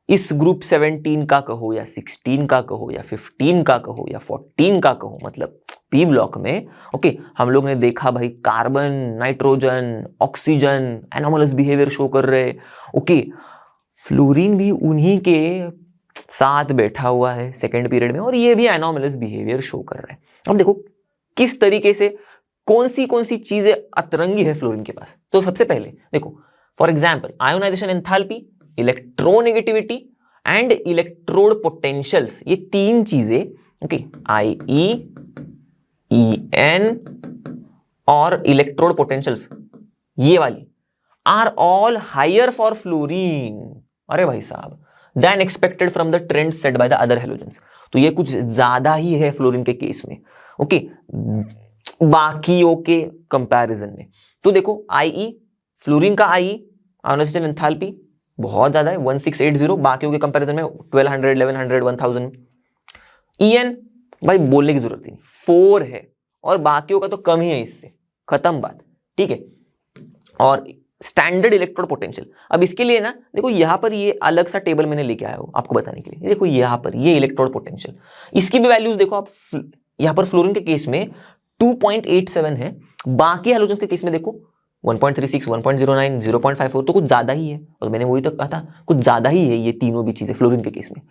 इस ग्रुप 17 का कहो या 16 का कहो या 15 का कहो या 14 का कहो, मतलब पी ब्लॉक में, ओके, हम लोग ने देखा भाई carbon, nitrogen, oxygen anomalous behaviour show कर रहे, ओके, फ्लोरीन भी उन्हीं के साथ बैठा हुआ है सेकेंड पीरियड में, और ये भी एनोमलस बिहेवियर शो कर रहा है। अब देखो किस तरीके से कौन सी चीजें अतरंगी है फ्लोरीन के पास। तो सबसे पहले देखो for example ionization enthalpy, electronegativity and electrode potentials, ये 3 चीजें, ओके, IE, EN और इलेक्ट्रोड पोटेंशियल्स, ये वाली are all higher for fluorine, अरे भाई साहब, than expected from the trend set by the other halogens. तो ये कुछ ज्यादा ही है फ्लोरीन के केस में, ओके, बाकियों के कंपैरिजन में। तो देखो IE, फ्लोरीन का IE आयोनाइजेशन एंथैल्पी बहुत ज्यादा है 1680, बाकियों के कंपैरिजन में 1200, 1100, 1000। EN भाई बोलने की जरूरत नहीं, 4 है, और बाकियों का तो कम ही है, इससे खत्म बात, ठीक है। और स्टैंडर्ड इलेक्ट्रोड पोटेंशियल, अब इसके लिए ना देखो यहां पर ये अलग सा टेबल मैंने लेके आया हूं आपको बताने के लिए। देखो यहां पर ये इलेक्ट्रोड पोटेंशियल, इसकी भी वैल्यूज देखो आप, यहां पर फ्लोरीन के केस में 2.87 है, बाकी हैलोजेंस के केस में देखो 1.36, 1.09, 0.54, तो कुछ ज्यादा ही है, और मैंने वही तक कहा था कुछ ज्यादा ही है ये तीनों भी चीजें फ्लोरीन के केस में।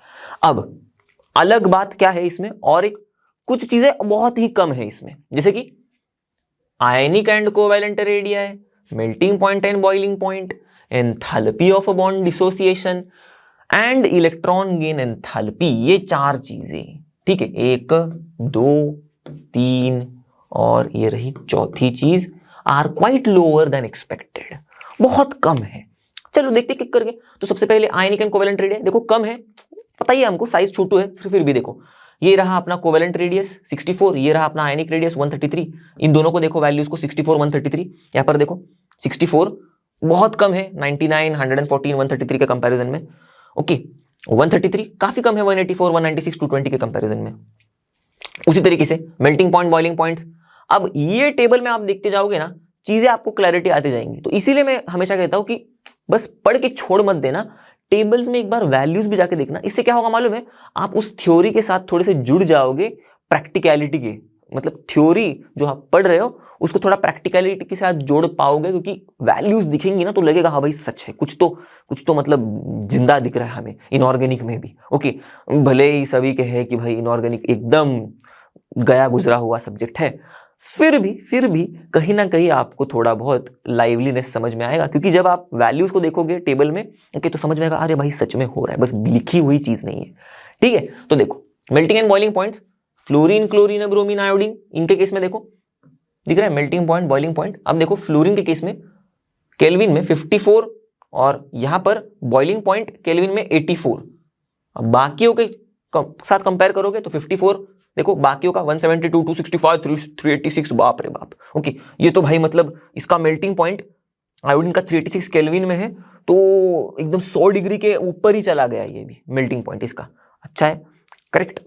अब अलग बात क्या है इसमें, और एक कुछ चीजें बहुत ही कम है इसमें, जैसे कि ionic and covalent radii, melting point and boiling point, enthalpy of a bond dissociation and electron gain enthalpy. ये 4 चीजें, ठीक है, 1 2 3 और ये रही चौथी चीज, are quite lower than expected, बहुत कम है। चलो देखते क्लिक करके। तो सबसे पहले आयनिक एंड कोवैलेंट रेडियस देखो कम है, पता ही है हमको, साइज छोटू है, फिर भी देखो ये रहा अपना कोवैलेंट रेडियस 64, ये रहा अपना आयनिक रेडियस 133। इन दोनों को देखो वैल्यूज को, 64 133, यहाँ पर देखो 64 बहुत कम है 99 114 133 के कंपैरिजन में। ओके 133 काफी कम है 184 196 220 के कंपैरिजन में। उसी तरीके से मेल्टिंग पॉइंट बॉइलिंग पॉइंट्स, अब ये टेबल में आप देखते जाओगे ना, चीजें आपको क्लैरिटी आती जाएंगी। तो इसीलिए मैं हमेशा कहता हूं कि बस पढ़ के छोड़ मत देना, टेबल्स में एक बार वैल्यूज भी जाके देखना। इससे क्या होगा मालूम है, आप उस थ्योरी के साथ थोड़े से जुड़ जाओगे, प्रैक्टिकलिटी के, मतलब थ्योरी जो आप पढ़ रहे हो उसको थोड़ा प्रैक्टिकलिटी के साथ जोड़ पाओगे, क्योंकि वैल्यूज दिखेंगी ना तो लगेगा हाँ भाई सच है, कुछ तो मतलब जिंदा दिख रहा है हमें इनऑर्गेनिक में भी। ओके भले ही सभी कहे कि भाई इनऑर्गेनिक एकदम गया गुजरा हुआ सब्जेक्ट है, फिर भी कहीं ना कहीं आपको थोड़ा बहुत लाइवलीनेस समझ में आएगा, क्योंकि जब आप वैल्यूज को देखोगे टेबल में ओके तो समझ में आएगा अरे भाई सच में हो रहा है, बस लिखी हुई चीज नहीं है। ठीक है, तो देखो melting and boiling points, fluorine chlorine bromine iodine, इनके केस में देखो दिख रहा है मेल्टिंग पॉइंट बॉइलिंग पॉइंट। अब देखो फ्लोरीन के केस में केल्विन में 54 और यहां पर बॉइलिंग पॉइंट केल्विन में 84। अब बाकियों के साथ कंपेयर करोगे तो 54 देखो, बाकियों का 172 265 386, बाप रे बाप। ओके ये तो भाई मतलब इसका मेल्टिंग पॉइंट आयोडीन का 386 केल्विन में है, तो एकदम 100 डिग्री के ऊपर ही चला गया ये भी मेल्टिंग पॉइंट इसका। अच्छा है, करेक्ट।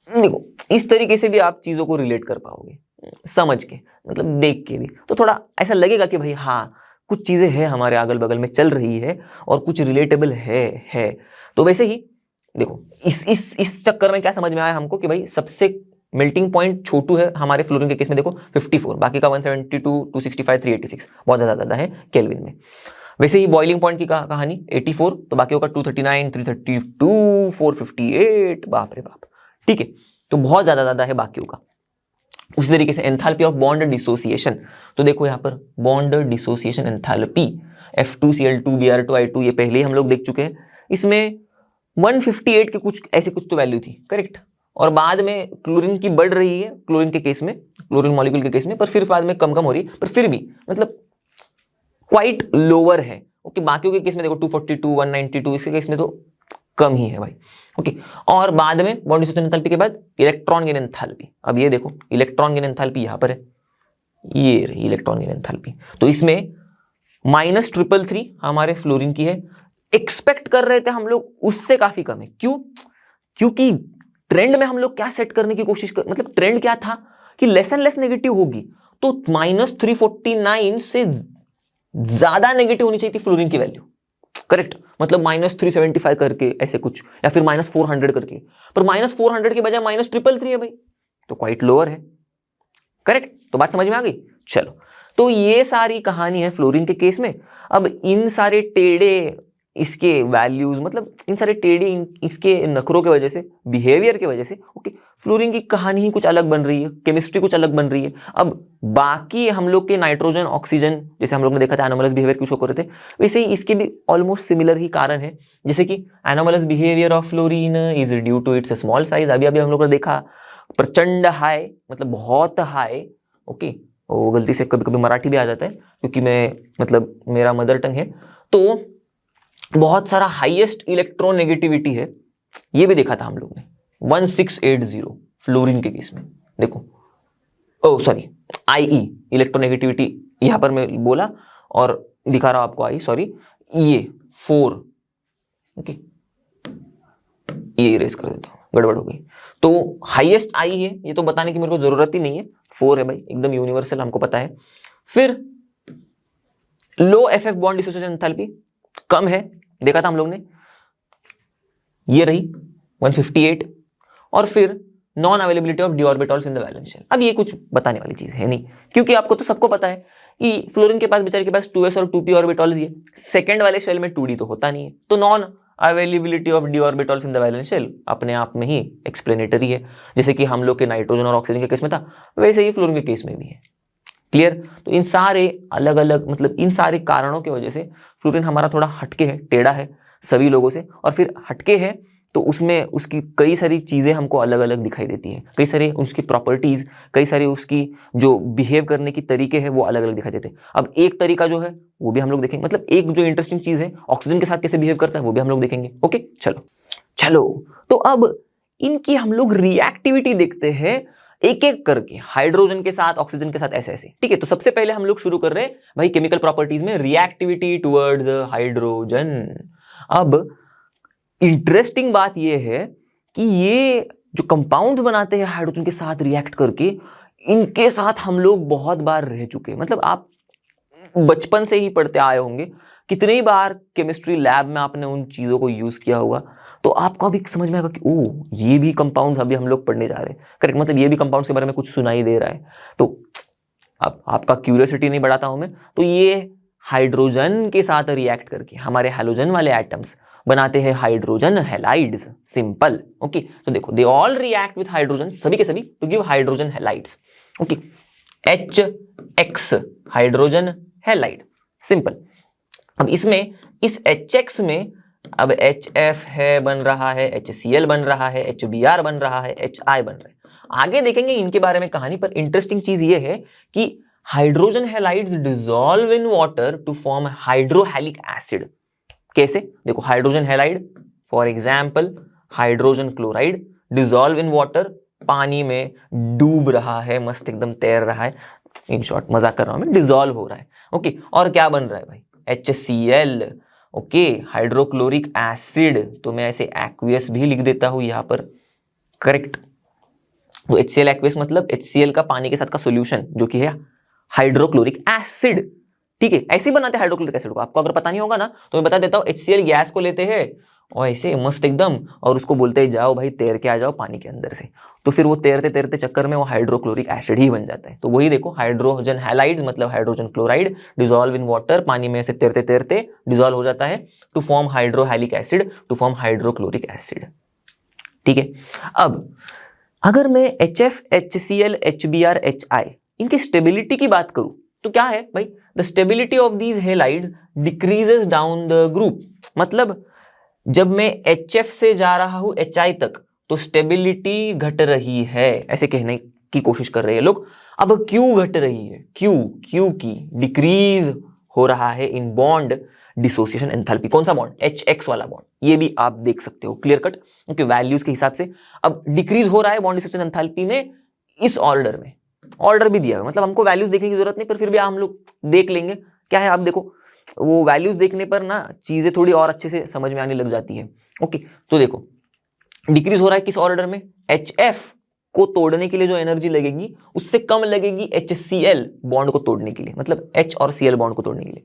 देखो इस तरीके से भी आप चीजों को रिलेट कर पाओगे, समझ के, मतलब देख के भी, तो थोड़ा ऐसा लगेगा कि भाई हाँ कुछ चीजें हैं हमारे अगल बगल में चल रही है और कुछ रिलेटेबल है। तो वैसे ही देखो इस चक्कर में क्या समझ में आया हमको कि भाई सबसे मेल्टिंग पॉइंट छोटू है हमारे फ्लोरीन के केस में देखो 54, बाकी का 172 265 386, बहुत ज्यादा है केल्विन में। वैसे ही बॉइलिंग पॉइंट की कहानी 84, तो बाकियों का 239 332 458, बाप रे बाप। ठीक है, तो बहुत ज्यादा है बाकियों का। उसी तरीके से एंथैल्पी ऑफ बॉन्ड डिसोसिएशन, तो देखो यहाँ पर बॉन्ड डिसोसिएशन एंथैल्पी F2Cl2Br2I2, ये पहले ही हम लोग देख चुके हैं। इसमें 158 के कुछ ऐसे कुछ तो वैल्यू थी, करेक्ट, और बाद में क्लोरीन की बढ़ रही है, क्लोरीन के केस में, क्लोरीन मॉलिक्यूल के केस में, पर फिर बाद में कम हो रही है, पर फिर भी मतलब क्वाइट लोअर है। ओके बाकियों के केस में देखो 242 192, इसके केस में तो कम ही है भाई। ओके और बाद में बॉन्ड डिसोसिएशन एंथैल्पी के बाद इलेक्ट्रॉन गेन एंथैल्पी। अब ये देखो इलेक्ट्रॉन गेन एंथैल्पी यहाँ पर है, ये रही इलेक्ट्रॉन गेन एंथैल्पी। तो इसमें -333 हमारे फ्लोरीन की है, एक्सपेक्ट कर रहे थे हम लोग उससे काफी कम है। क्यों? क्योंकि ट्रेंड में हम लोग क्या सेट करने की कोशिश कर, मतलब ट्रेंड क्या था कि लेस एंड लेस नेगेटिव होगी, तो -349 से ज्यादा नेगेटिव होनी चाहिए थी फ्लोरीन की वैल्यू, करेक्ट, मतलब -375 करके ऐसे कुछ, या फिर -400 करके, पर -400 के बजाय -333 है भाई, तो क्वाइट लोअर है, करेक्ट। तो बात समझ में आ गई। चलो तो ये सारी कहानी है फ्लोरीन के केस में। अब इन सारे टेढ़े इसके वैल्यूज, मतलब इन सारे टेढ़े इसके नखरों की वजह से, बिहेवियर की वजह से, ओके फ्लोरीन की कहानी ही कुछ अलग बन रही है, केमिस्ट्री कुछ अलग बन रही है। अब बाकी हम लोग के नाइट्रोजन ऑक्सीजन, जैसे हम लोग ने देखा था एनोमलस बिहेवियर क्यों शो कर रहे थे, वैसे ही इसके भी ऑलमोस्ट सिमिलर ही कारण है। जैसे कि anomalous behaviour of fluorine is due to its small size, अभी हम लोग ने देखा प्रचंड हाई, मतलब बहुत हाई। ओके वो गलती से कभी कभी मराठी भी आ जाता है क्योंकि मैं मतलब मेरा मदर टंग है, तो बहुत सारा हाईएस्ट इलेक्ट्रोनेगेटिविटी है, ये भी देखा था हम लोग ने 1680 फ्लोरीन के केस में। देखो ओ सॉरी IE इलेक्ट्रोनेगेटिविटी यहां पर मैं बोला और दिखा रहा हूं आपको आई, सॉरी ये 4, ओके ये इरेज कर देता हूं, गड़बड़ हो गई। तो हाईएस्ट आई है, ये तो बताने की मेरे को जरूरत ही नहीं है, 4 है भाई, एकदम यूनिवर्सल हमको पता है। फिर लो FF बॉन्ड डिसोसिएशन एंथैल्पी कम है, देखा था हम लोग ने, ये रही 158। और फिर non availability of d orbitals in the valence shell. अब ये कुछ बताने वाली चीज है नहीं, क्योंकि आपको तो सबको पता है कि फ्लोरीन के पास बेचारे के पास 2s और 2p ऑर्बिटल्स ही है, सेकंड वाले शेल में 2d तो होता नहीं है, तो non availability of d orbitals in the valence shell अपने आप में ही एक्सप्लेनेटरी है, जैसे कि हम लोग के नाइट्रोजन और ऑक्सीजन के केस में था वैसे ही फ्लोरीन के केस में भी है। क्लियर? तो इन सारे अलग अलग मतलब इन सारे कारणों की वजह से फ्लोरीन हमारा थोड़ा हटके है, टेढ़ा है सभी लोगों से, और फिर हटके है तो उसमें उसकी कई सारी चीज़ें हमको अलग अलग दिखाई देती हैं, कई सारे उसकी प्रॉपर्टीज़, कई सारी उसकी जो बिहेव करने की तरीके हैं वो अलग अलग दिखाई देते हैं। अब एक तरीका जो है वो भी हम लोग देखेंगे, मतलब एक जो इंटरेस्टिंग चीज़ है ऑक्सीजन के साथ कैसे बिहेव करता है वो भी हम लोग देखेंगे। ओके, चलो तो अब इनकी हम लोग रिएक्टिविटी देखते हैं एक एक करके, हाइड्रोजन के साथ, ऑक्सीजन के साथ, ऐसे ऐसे। ठीक है, तो सबसे पहले हम लोग शुरू कर रहे हैं भाई केमिकल प्रॉपर्टीज में रिएक्टिविटी टुवर्ड्स हाइड्रोजन। अब इंटरेस्टिंग बात यह है कि ये जो कंपाउंड बनाते हैं हाइड्रोजन के साथ रिएक्ट करके, इनके साथ हम लोग बहुत बार रह चुके हैं। मतलब आप बचपन से ही पढ़ते आए होंगे, कितनी बार केमिस्ट्री लैब में आपने उन चीज़ों को यूज़ किया होगा, तो आपको अभी समझ में आएगा कि ओह ये भी कंपाउंड अभी हम लोग पढ़ने जा रहे हैं। करेक्ट, मतलब ये भी कंपाउंड्स के बारे में कुछ सुनाई दे रहा है। तो अब आपका क्यूरियोसिटी नहीं बढ़ाता हूं मैं, तो ये हाइड्रोजन के साथ रिएक्ट करके हमारे हैलोजन वाले एटम्स बनाते हैं हाइड्रोजन हैलाइड्स। सिंपल। ओके, तो देखो they all react with hydrogen, सभी के सभी, to give hydrogen halides. Okay, HX hydrogen halide, simple. अब इसमें इस HX में अब HF है बन रहा है, HCl बन रहा है, HBr बन रहा है, HI बन रहा है। आगे देखेंगे इनके बारे में कहानी, पर इंटरेस्टिंग चीज ये है कि hydrogen halides dissolve in water to form hydrohalic acid. कैसे? देखो hydrogen halide for example hydrogen chloride dissolve in water, पानी में डूब रहा है, मस्त एकदम तैर रहा है, इन शॉर्ट मजाक कर रहा हूं मैं, डिसॉल्व हो रहा है। ओके, और क्या बन रहा है भाई? HCl। ओके, हाइड्रोक्लोरिक एसिड, तो मैं ऐसे एक्वियस भी लिख देता हूं यहां पर। करेक्ट, तो HCl एक्वियस मतलब HCl का पानी के साथ का सॉल्यूशन जो कि है हाइड्रोक्लोरिक एसिड। ठीक है, ऐसे ही बनाते हैं हाइड्रोक्लोरिक एसिड को। आपको अगर पता नहीं होगा ना तो मैं बता देता हूं, HCl गैस को लेते हैं और ऐसे मस्त एकदम, और उसको बोलते ही जाओ भाई तैर के आ जाओ पानी के अंदर से, तो फिर वो तैरते तैरते चक्कर में वो हाइड्रोक्लोरिक एसिड ही बन जाता है। तो वही देखो हाइड्रोजन हैलाइड्स मतलब hydrogen chloride dissolve in water, पानी में से तैरते तैरते डिसॉल्व हो जाता है to form hydrohalic acid, to form hydrochloric acid. ठीक है, अब अगर मैं HF, HCl, HBr, HI इनकी स्टेबिलिटी की बात करूं तो क्या है भाई? The stability of these halides decreases down the group. मतलब जब मैं HF से जा रहा हूं HI तक तो स्टेबिलिटी घट रही है, ऐसे कहने की कोशिश कर रहे हैं लोग। अब क्यों घट रही है? क्योंकि डिक्रीज हो रहा है इन बॉन्ड डिसोसिएशन एंथैल्पी। कौन सा बॉन्ड? HX वाला बॉन्ड, ये भी आप देख सकते हो क्लियर कट, क्योंकि वैल्यूज के हिसाब से अब डिक्रीज हो रहा है बॉन्ड डिसोसिएशन एंथैल्पी में। इस ऑर्डर में ऑर्डर भी दिया है, मतलब हमको वैल्यूज देखने की जरूरत नहीं, पर फिर भी हम लोग देख लेंगे। क्या है, आप देखो वो वैल्यूज देखने पर ना चीजें थोड़ी और अच्छे से समझ में आने लग जाती है। ओके, तो देखो डिक्रीज हो रहा है किस ऑर्डर में? HF को तोड़ने के लिए जो एनर्जी लगेगी उससे कम लगेगी HCl बॉन्ड को तोड़ने के लिए, मतलब H और Cl बॉन्ड को तोड़ने के लिए,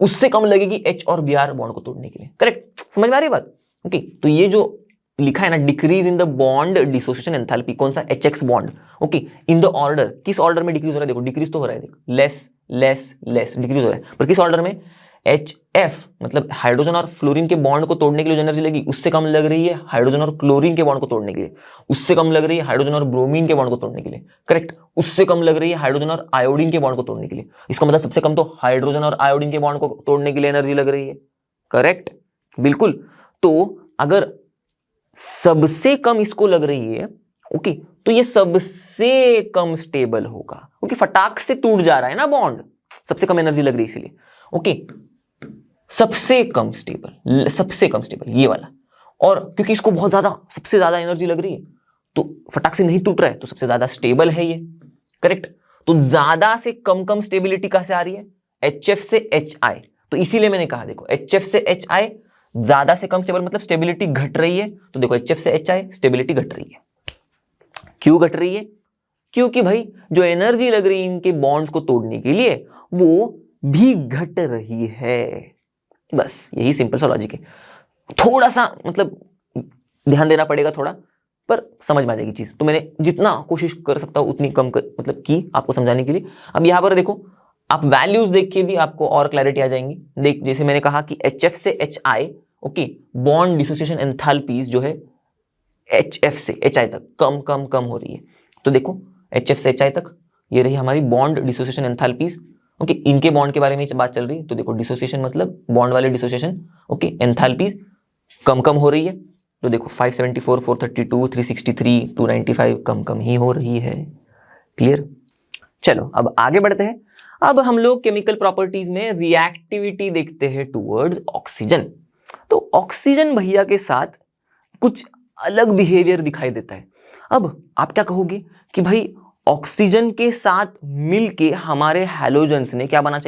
उससे कम लगेगी H और Br बॉन्ड को तोड़ने के लिए। करेक्ट, समझ में आ रही है बात? ओके, तो ये जो लिखा है ना decrease in the bond dissociation enthalpy, कौन सा? HX bond. Okay, in the order, किस ऑर्डर में डिक्रीज हो रहा है? देखो डिक्रीज तो हो रहा है, देखो लेस लेस लेस डिक्रीज हो रहा है, पर किस ऑर्डर में? HF मतलब हाइड्रोजन और फ्लोरीन के बॉन्ड को तोड़ने के लिए जो एनर्जी लगेगी उससे कम लग रही है हाइड्रोजन और क्लोरीन के बॉन्ड को तोड़ने के लिए, उससे कम लग रही है हाइड्रोजन और ब्रोमीन के बॉन्ड को तोड़ने के लिए। करेक्ट, उससे कम लग रही है हाइड्रोजन और आयोडीन के बॉन्ड को तोड़ने के लिए। इसका मतलब सबसे कम तो हाइड्रोजन और आयोडीन के बॉन्ड को तोड़ने के लिए एनर्जी लग रही है। करेक्ट, बिल्कुल। तो अगर सबसे कम इसको लग रही है, ओके, तो ये सबसे कम स्टेबल होगा, ओके, फटाक से टूट जा रहा है ना बॉन्ड, सबसे कम एनर्जी लग रही है इसीलिए। ओके, सबसे कम स्टेबल ये वाला, और क्योंकि इसको बहुत ज्यादा सबसे ज्यादा एनर्जी लग रही है तो फटाक से नहीं टूट रहा है, तो सबसे ज्यादा स्टेबल है ये। करेक्ट, तो ज्यादा से कम स्टेबिलिटी कहां से आ रही है? HF से HI। तो इसीलिए मैंने कहा देखो HF से HI ज्यादा से कम स्टेबल मतलब स्टेबिलिटी घट रही है, तो देखो HF से HI स्टेबिलिटी घट रही है। क्यों घट रही है? क्योंकि भाई जो एनर्जी लग रही है इनके बॉन्ड्स को तोड़ने के लिए वो भी घट रही है। बस यही सिंपल सा लॉजिक है। थोड़ा सा मतलब ध्यान देना पड़ेगा थोड़ा, पर समझ में आ जाएगी चीज। तो मैंने जितना कोशिश कर सकता हूं उतनी कम मतलब की आपको समझाने के लिए। अब यहां पर देखो आप वैल्यूज देख के भी आपको और क्लैरिटी आ जाएंगी। देख जैसे मैंने कहा कि HF से HI, okay bond dissociation enthalpies जो है HF से HI तक कम कम कम हो रही है। तो देखो HF से HI तक ये रही हमारी बॉन्ड डिसोसिएशन एंथैल्पीज। ओके इनके बॉन्ड के बारे में बात चल रही है। तो देखो डिसोसिएशन मतलब बॉन्ड वाले डिसोसिएशन, ओके एंथैल्पीज कम कम हो रही है। तो देखो 574, 432, 363, 295 कम कम ही हो रही है। क्लियर? चलो अब आगे बढ़ते हैं। अब हम लोग केमिकल प्रॉपर्टीज में रिएक्टिविटी देखते हैं टुवर्ड्स ऑक्सीजन। तो ऑक्सीजन भैया के साथ कुछ अलग बिहेवियर दिखाई देता है। अब आप क्या कहोगे कि भाई ऑक्सीजन के साथ मिलके हमारे हैलोजेंस ने क्या बनाना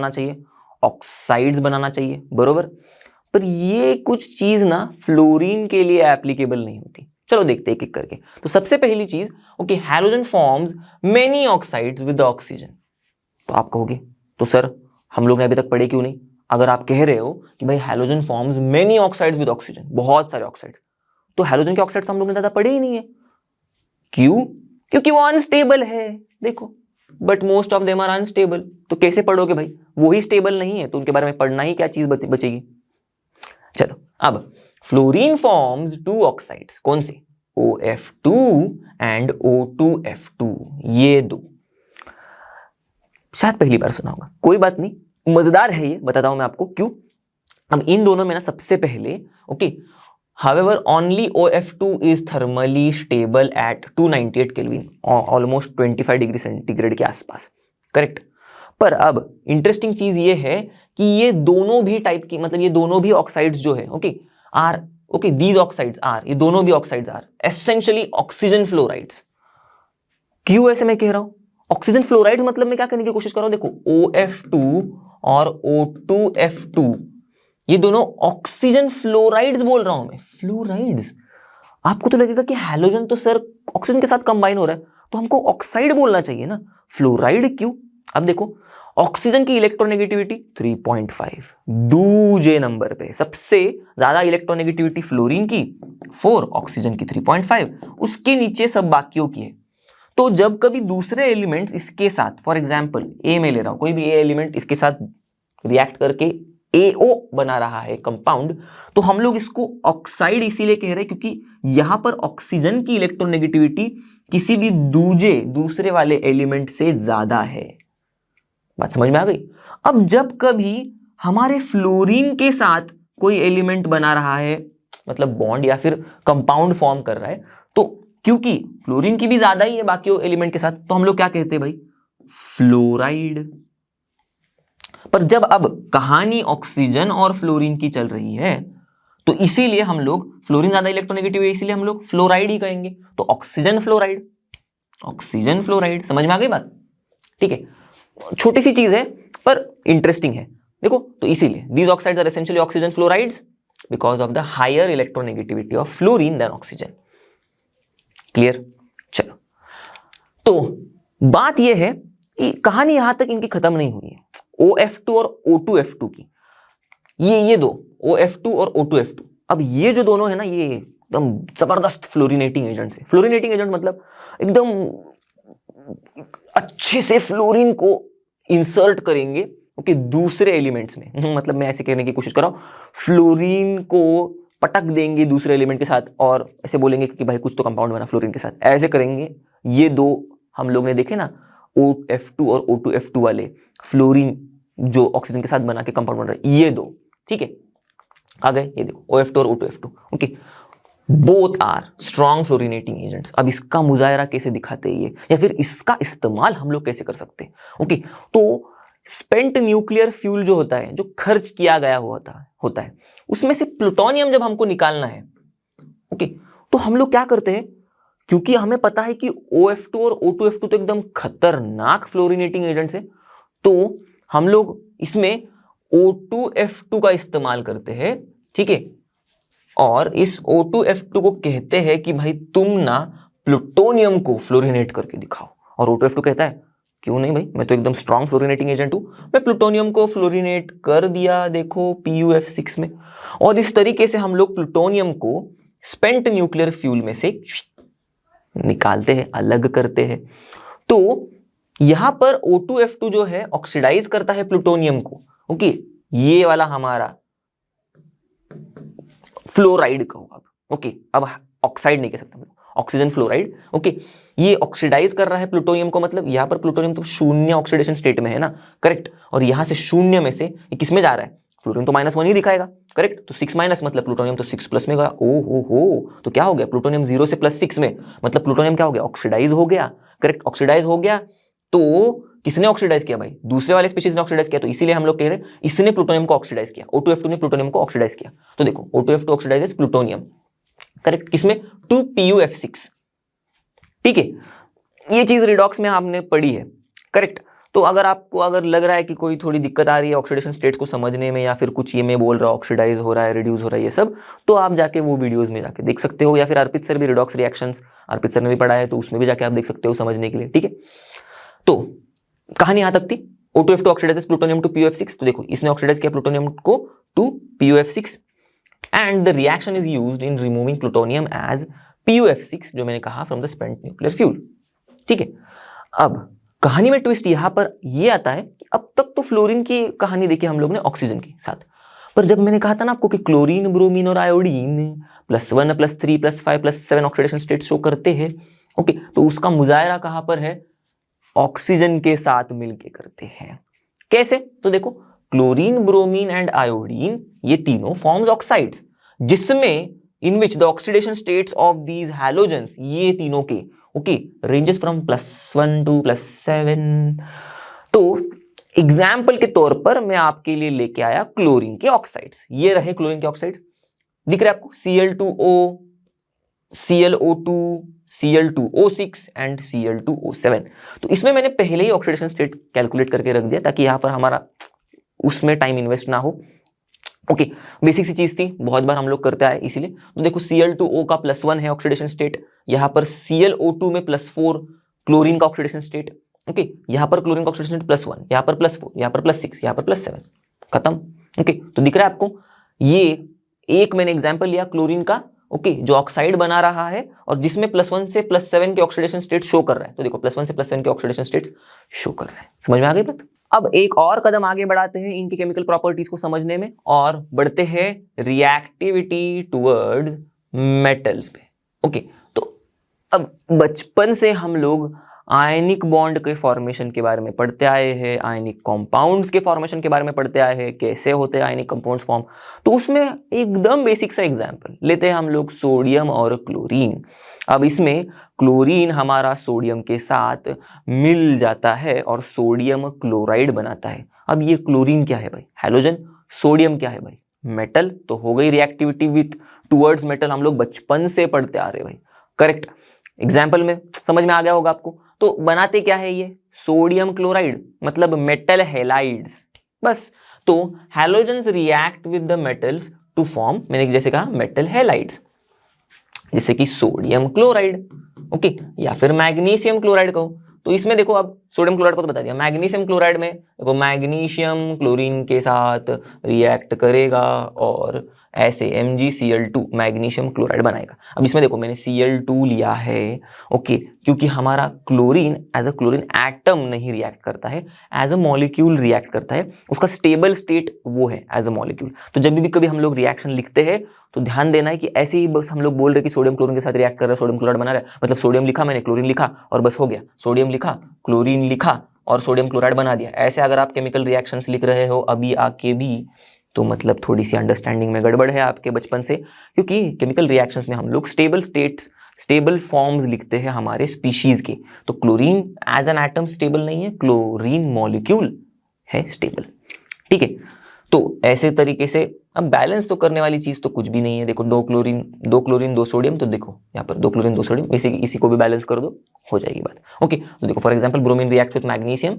चाहिए? ऑक्साइड्स बनाना चाहिए, बरोबर। पर ये कुछ चीज ना फ्लोरीन के लिए एप्लीकेबल नहीं होती। चलो देखते हैं एक एक करके। तो सबसे पहली चीज, okay halogen forms many oxides with oxygen. तो आप कहोगे तो सर हम लोग ने अभी तक पढ़े क्यों नहीं? अगर आप कह रहे हो कि भाई halogen forms many oxides with oxygen, बहुत सारे ऑक्साइड्स, तो हैलोजन के ऑक्साइड्स तो हम लोग ने ज्यादा पढ़े ही नहीं है। क्यों? क्योंकि वो अनस्टेबल है। देखो but most of them are unstable. तो कैसे पढ़ोगे भाई? वो ही स्टेबल नहीं है तो उनके बारे में पढ़ना ही क्या चीज बचेगी। चलो अब फ्लोरीन फॉर्म्स 2 ऑक्साइड्स, कौन से? OF2 एंड O2F2, ये दो। शायद पहली बार सुना होगा, कोई बात नहीं, मजेदार है ये, बताता हूं मैं आपको क्यों। अब इन दोनों में ना सबसे पहले, okay however only OF2 is thermally stable at 298 kelvin, almost 25 degree centigrade के आसपास, करेक्ट। पर अब इंटरेस्टिंग चीज ये है कि ये दोनों भी टाइप की, मतलब ये दोनों भी ऑक्साइड्स जो है, ओके दीज ऑक्साइड्स आर, ये दोनों भी oxides are essentially oxygen fluorides. क्यों ऐसे मैं कह रहा हूं? ऑक्सीजन फ्लोराइड्स मतलब मैं क्या करने की कोशिश कर रहा हूं? देखो OF2 और O2F2 ये दोनों ऑक्सीजन फ्लोराइड्स बोल रहा हूं मैं, फ्लोराइड्स। आपको तो लगेगा कि हैलोजन तो सर ऑक्सीजन के साथ कंबाइन हो रहा है तो हमको ऑक्साइड बोलना चाहिए ना, फ्लोराइड क्यों? अब देखो ऑक्सीजन की इलेक्ट्रोनेगेटिविटी 3.5, दूजे नंबर पे सबसे ज्यादा इलेक्ट्रोनेगेटिविटी फ्लोरीन की 4, ऑक्सीजन की 3.5, उसके नीचे सब बाकियों की है। तो जब कभी दूसरे एलिमेंट्स इसके साथ, फॉर एग्जांपल ए में ले रहा हूं, कोई भी ए एलिमेंट इसके साथ रिएक्ट करके AO बना रहा है कंपाउंड, तो हम लोग इसको ऑक्साइड इसीलिए कह रहे हैं क्योंकि यहां पर ऑक्सीजन की इलेक्ट्रोनेगेटिविटी किसी भी दूसरे वाले एलिमेंट से ज्यादा है। बात समझ में आ गई? अब जब कभी हमारे फ्लोरीन के साथ कोई एलिमेंट बना रहा है, मतलब बॉन्ड या फिर कंपाउंड फॉर्म कर रहा है, तो क्योंकि फ्लोरीन की भी ज्यादा ही है बाकी एलिमेंट के साथ, तो हम लोग क्या कहते हैं भाई? फ्लोराइड। पर जब अब कहानी ऑक्सीजन और फ्लोरीन की चल रही है तो इसीलिए हम लोग, फ्लोरीन ज्यादा इलेक्ट्रोनेगेटिव है इसीलिए हम लोग फ्लोराइड ही कहेंगे। तो ऑक्सीजन फ्लोराइड, ऑक्सीजन फ्लोराइड, समझ में आ गई बात? ठीक है, छोटी सी चीज है पर इंटरेस्टिंग है। देखो तो इसीलिए these oxides are essentially oxygen fluorides because of the higher electronegativity of fluorine than oxygen. Clear? चलो तो बात यह है कि कहानी यहां तक इनकी खत्म नहीं हुई है, OF2 और O2F2 की। ये दो OF2 और O2F2, अब ये जो दोनों है ना, ये एकदम जबरदस्त फ्लोरिनेटिंग एजेंट्स है। फ्लोरिनेटिंग एजेंट मतलब एकदम अच्छे से फ्लोरीन को इंसर्ट करेंगे, ओके दूसरे एलिमेंट्स में। मतलब मैं ऐसे कहने की कोशिश कर रहा हूं, फ्लोरीन को पटक देंगे दूसरे एलिमेंट के साथ और ऐसे बोलेंगे कि भाई कुछ तो कंपाउंड बना फ्लोरीन के साथ, ऐसे करेंगे। ये दो हम लोग ने देखे ना, OF2 और O2F2 वाले फ्लोरीन जो ऑक्सीजन के साथ बना के कंपाउंड बन रहा है, ये दो, ठीक है। आ गए ये देखो OF2 और O2F2, okay both are strong fluorinating agents. अब इसका मुजाहरा कैसे दिखाते हैं ये, या फिर इसका इस्तेमाल हम लोग कैसे कर सकते हैं? ओके तो स्पेंट न्यूक्लियर फ्यूल जो होता है, जो खर्च किया गया होता है, उसमें से प्लूटोनियम जब हमको निकालना है, ओके तो हम लोग क्या करते हैं, क्योंकि हमें पता है कि OF2 और O2F2 तो एकदम खतरनाक फ्लोरिनेटिंग एजेंट्स है, तो हम लोग इसमें O2F2 का इस्तेमाल करते हैं, ठीक है। और इस O2F2 को कहते हैं कि भाई तुम ना प्लूटोनियम को फ्लोरिनेट करके दिखाओ। और O2F2 कहता है क्यों नहीं भाई, मैं तो एकदम स्ट्रॉन्ग फ्लोरिनेटिंग एजेंट हूं, मैं प्लूटोनियम को फ्लोरिनेट कर दिया, देखो PuF6 में। और इस तरीके से हम लोग प्लूटोनियम को स्पेंट न्यूक्लियर फ्यूल में से निकालते हैं, अलग करते हैं। तो यहां पर O2F2 जो है ऑक्सीडाइज करता है प्लूटोनियम को, ओके ये वाला हमारा फ्लोराइड कहो आप, ओके, अब ऑक्साइड नहीं कह सकते हम लोग, ऑक्सीजन फ्लोराइड, ओके। ये ऑक्सीडाइज कर रहा है प्लूटोनियम को, मतलब यहाँ पर प्लूटोनियम तो शून्य ऑक्सीडेशन स्टेट में है ना, करेक्ट, और यहाँ से शून्य में से ये किस में जा रहा है, फ्लोरीन तो -1 ही दिखाएगा, करेक्ट, तो 6- मतलब प्लूटोनियम तो 6+ में गया, ओ हो, तो क्या हो गया, प्लूटोनियम 0 से +6 में, मतलब प्लूटोनियम क्या हो गया, ऑक्सीडाइज हो गया, करेक्ट, ऑक्सीडाइज हो गया। तो किसने ऑक्सीडाइज किया भाई, दूसरे वाले स्पीशीज ने ऑक्सीडाइज किया, तो इसीलिए हम लोग कह रहे हैं इसने प्लूटोनियम को ऑक्सीडाइज किया, O2F2 ने प्लूटोनियम को ऑक्सीडाइज किया। तो देखो O2F2 ऑक्सीडाइजेस प्लूटोनियम, करेक्ट, किसमें, 2PuF6, ठीक है, ये चीज रिडॉक्स में आपने पढ़ी है, करेक्ट। तो अगर आपको अगर लग रहा है कि कोई थोड़ी दिक्कत आ रही है ऑक्सीडेशन स्टेट्स को समझने में, या फिर कुछ ये मैं बोल रहा हूँ ऑक्सीडाइज हो रहा है, रिड्यूस हो रहा है, ये सब, तो आप जाके वो वीडियोस में जाके देख सकते हो, या फिर अर्पित सर भी रिडॉक्स रिएक्शंस, अर्पित सर ने भी पढ़ा है, तो उसमें भी जाके आप देख सकते हो समझने के लिए, ठीक है। तो कहानी यहां तक थी, O2F2 oxidises plutonium to PuF6, तो देखो इसने ऑक्सीडाइज किया प्लूटोनियम को to PuF6 and the reaction is used in removing plutonium as PuF6, जो मैंने कहा, from the spent nuclear fuel, ठीक है। अब कहानी में ट्विस्ट यहां पर ये आता है कि अब तक तो फ्लोरीन की कहानी देखी हम लोग ने ऑक्सीजन के साथ, पर जब मैंने कहा था ना आपको कि क्लोरीन, ब्रोमीन और आयोडीन +1 +3 +5 +7 ऑक्सीडेशन स्टेट शो करते हैं, ओके, तो उसका मुजाहरा कहां पर है, ऑक्सीजन के साथ मिलके करते हैं। कैसे, तो देखो क्लोरीन, ब्रोमीन एंड आयोडीन, ये तीनों फॉर्म्स ऑक्साइड्स, जिसमें in which the oxidation states of these halogens, ये तीनों के, ओके, रेंजेस फ्रॉम +1 to +7। तो एग्जाम्पल के तौर पर मैं आपके लिए लेके आया क्लोरीन के ऑक्साइड्स, ये रहे क्लोरीन के ऑक्साइड्स, दिख रहे आपको, Cl2O, ClO2, Cl2O6 and Cl2O7। तो इसमें मैंने पहले ही ऑक्सीडेशन स्टेट कैलकुलेट करके रख दिया, ताकि यहां पर हमारा उसमें टाइम इन्वेस्ट ना हो, ओके, बेसिक सी चीज थी, बहुत बार हम लोग करते आए इसीलिए। तो देखो Cl2O का +1 है ऑक्सीडेशन स्टेट, यहां पर ClO2 में +4 क्लोरीन का ऑक्सीडेशन स्टेट, ओके, यहां पर क्लोरीन का ऑक्सीडेशन स्टेट +1, यहां पर +4, यहां पर +6, यहां पर +7, खत्म, ओके। तो दिख रहा है आपको, ये एक मैंने एग्जांपल लिया क्लोरीन का, ओके, जो ऑक्साइड बना रहा है और जिसमें +1 से +7 के ऑक्सीडेशन स्टेट शो कर रहा है। तो देखो +1 से +7 के ऑक्सीडेशन स्टेट्स शो कर रहा है, समझ में आ गई बात। अब एक और कदम आगे बढ़ाते हैं इनकी केमिकल प्रॉपर्टीज को समझने में, और बढ़ते हैं रिएक्टिविटी टुवर्ड्स मेटल्स पे, ओके। तो अब बचपन से हम लोग आयनिक बॉन्ड के फॉर्मेशन के बारे में पढ़ते आए हैं, आयनिक कंपाउंड्स के फॉर्मेशन के बारे में पढ़ते आए हैं, कैसे होते हैं आयनिक कंपाउंड्स फॉर्म। तो उसमें एकदम बेसिक सा एग्जांपल लेते हैं हम लोग, सोडियम और क्लोरीन। अब इसमें क्लोरीन हमारा सोडियम के साथ मिल जाता है और सोडियम क्लोराइड बनाता है। अब ये क्लोरीन क्या है भाई, हैलोजन, सोडियम क्या है भाई, मेटल, तो हो गई रिएक्टिविटी विथ टुवर्ड्स मेटल, हम लोग बचपन से पढ़ते आ रहे भाई, करेक्ट। एग्जाम्पल में समझ में आ गया होगा आपको। तो बनाते क्या है ये, सोडियम क्लोराइड, मतलब मेटल हैलाइड्स, बस। तो halogens react with the metals to form, मैंने जैसे कहा, मेटल हैलाइड्स, जैसे कि सोडियम क्लोराइड, ओके, या फिर मैग्नीशियम क्लोराइड कहो। तो इसमें देखो, अब सोडियम क्लोराइड को तो बता दिया, मैग्नीशियम क्लोराइड में देखो मैग्नीशियम क्लोरीन के साथ रिएक्ट करेगा और ऐसे MgCl2 मैग्नीशियम क्लोराइड बनाएगा। अब इसमें देखो मैंने Cl2 लिया है, ओके, क्योंकि हमारा chlorine as a chlorine atom नहीं रिएक्ट करता है, एज अ मॉलिक्यूल रिएक्ट करता है, उसका स्टेबल स्टेट वो है एज अ मॉलिक्यूल। तो जब भी कभी हम लोग रिएक्शन लिखते हैं तो ध्यान देना है कि ऐसे ही बस हम लोग बोल रहे कि सोडियम क्लोरीन के साथ रिएक्ट कर रहा है, सोडियम क्लोराइड बना रहा है, मतलब सोडियम लिखा मैंने, क्लोरीन लिखा और बस हो गया, सोडियम लिखा, क्लोरीन लिखा और सोडियम क्लोराइड बना दिया। ऐसे अगर आप केमिकल रिएक्शंस लिख रहे हो अभी आके भी, तो मतलब थोड़ी सी अंडरस्टैंडिंग में गड़बड़ है आपके बचपन से, क्योंकि केमिकल रिएक्शंस में हम लोग स्टेबल स्टेट्स, स्टेबल फॉर्म्स लिखते हैं हमारे स्पीशीज के। तो chlorine as an atom stable नहीं है, क्लोरीन मॉलिक्यूल है स्टेबल, ठीक है। तो ऐसे तरीके से अब बैलेंस तो करने वाली चीज तो कुछ भी नहीं है। देखो 2 क्लोरीन 2 सोडियम, तो देखो यहाँ पर 2 क्लोरीन 2 सोडियम, इसी को भी बैलेंस कर दो, हो जाएगी बात, ओके। तो देखो for example bromine react with magnesium.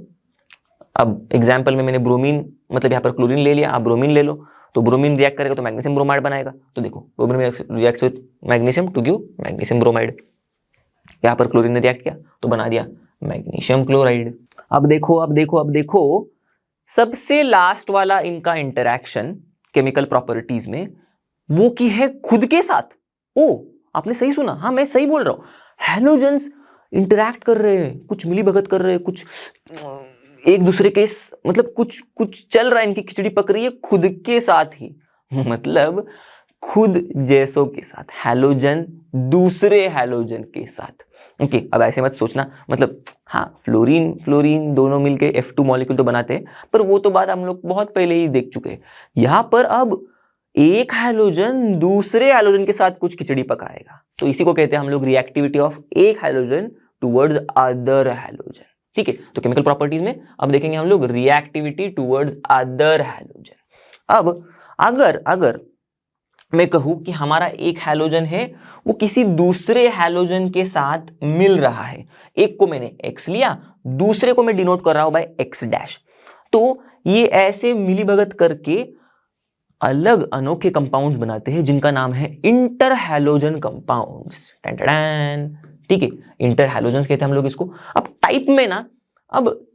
अब एग्जाम्पल में मैंने ब्रोमीन, मतलब यहाँ पर क्लोरीन ले लिया, आप ब्रोमीन ले लो, तो ब्रोमीन रिएक्ट करेगा तो मैग्नीशियम ब्रोमाइड बनाएगा। तो देखो bromine react with magnesium to give magnesium bromide, यहाँ पर क्लोरीन ने रिएक्ट किया तो बना दिया मैग्नीशियम क्लोराइड। अब देखो सबसे लास्ट वाला इनका इंटरैक्शन केमिकल प्रॉपर्टीज में, वो की है खुद के साथ। ओ आपने सही सुना, हाँ मैं सही बोल रहा हूँ, हैलोजेंस इंटरैक्ट कर रहे हैं, कुछ मिली भगत कर रहे हैं, कुछ एक दूसरे के, मतलब कुछ चल रहा है, इनकी खिचड़ी पक रही है खुद के साथ ही। मतलब खुद जैसों के साथ, हैलोजन दूसरे हैलोजन के साथ। ओके, अब ऐसे मत सोचना, मतलब हाँ फ्लोरीन फ्लोरीन दोनों मिलके F2 मॉलिक्यूल तो बनाते हैं, पर वो तो बात हम लोग बहुत पहले ही देख चुके हैं। यहाँ पर अब एक हैलोजन दूसरे हैलोजन के साथ कुछ खिचड़ी पकाएगा, तो इसी को कहते हैं हम लोग रिएक्टिविटी ऑफ एक हैलोजन टुवर्ड्स अदर हैलोजन। ठीक है, तो केमिकल प्रॉपर्टीज में अब देखेंगे हम लोग रिएक्टिविटी टुवर्ड्स अदर हैलोजन। अब अगर मैं कहूं कि हमारा एक हैलोजन है वो किसी दूसरे हैलोजन के साथ मिल रहा है, एक को मैंने X लिया, दूसरे को मैं डिनोट कर रहा हूं बाय X डैश, तो ये ऐसे मिलीभगत करके अलग अनोखे कंपाउंड्स बनाते हैं जिनका नाम है इंटर हैलोजन कंपाउंड्स। ठीक है, इंटर हैलोजन्स कहते हैं हम लोग इसको। अब टाइप में ना, अब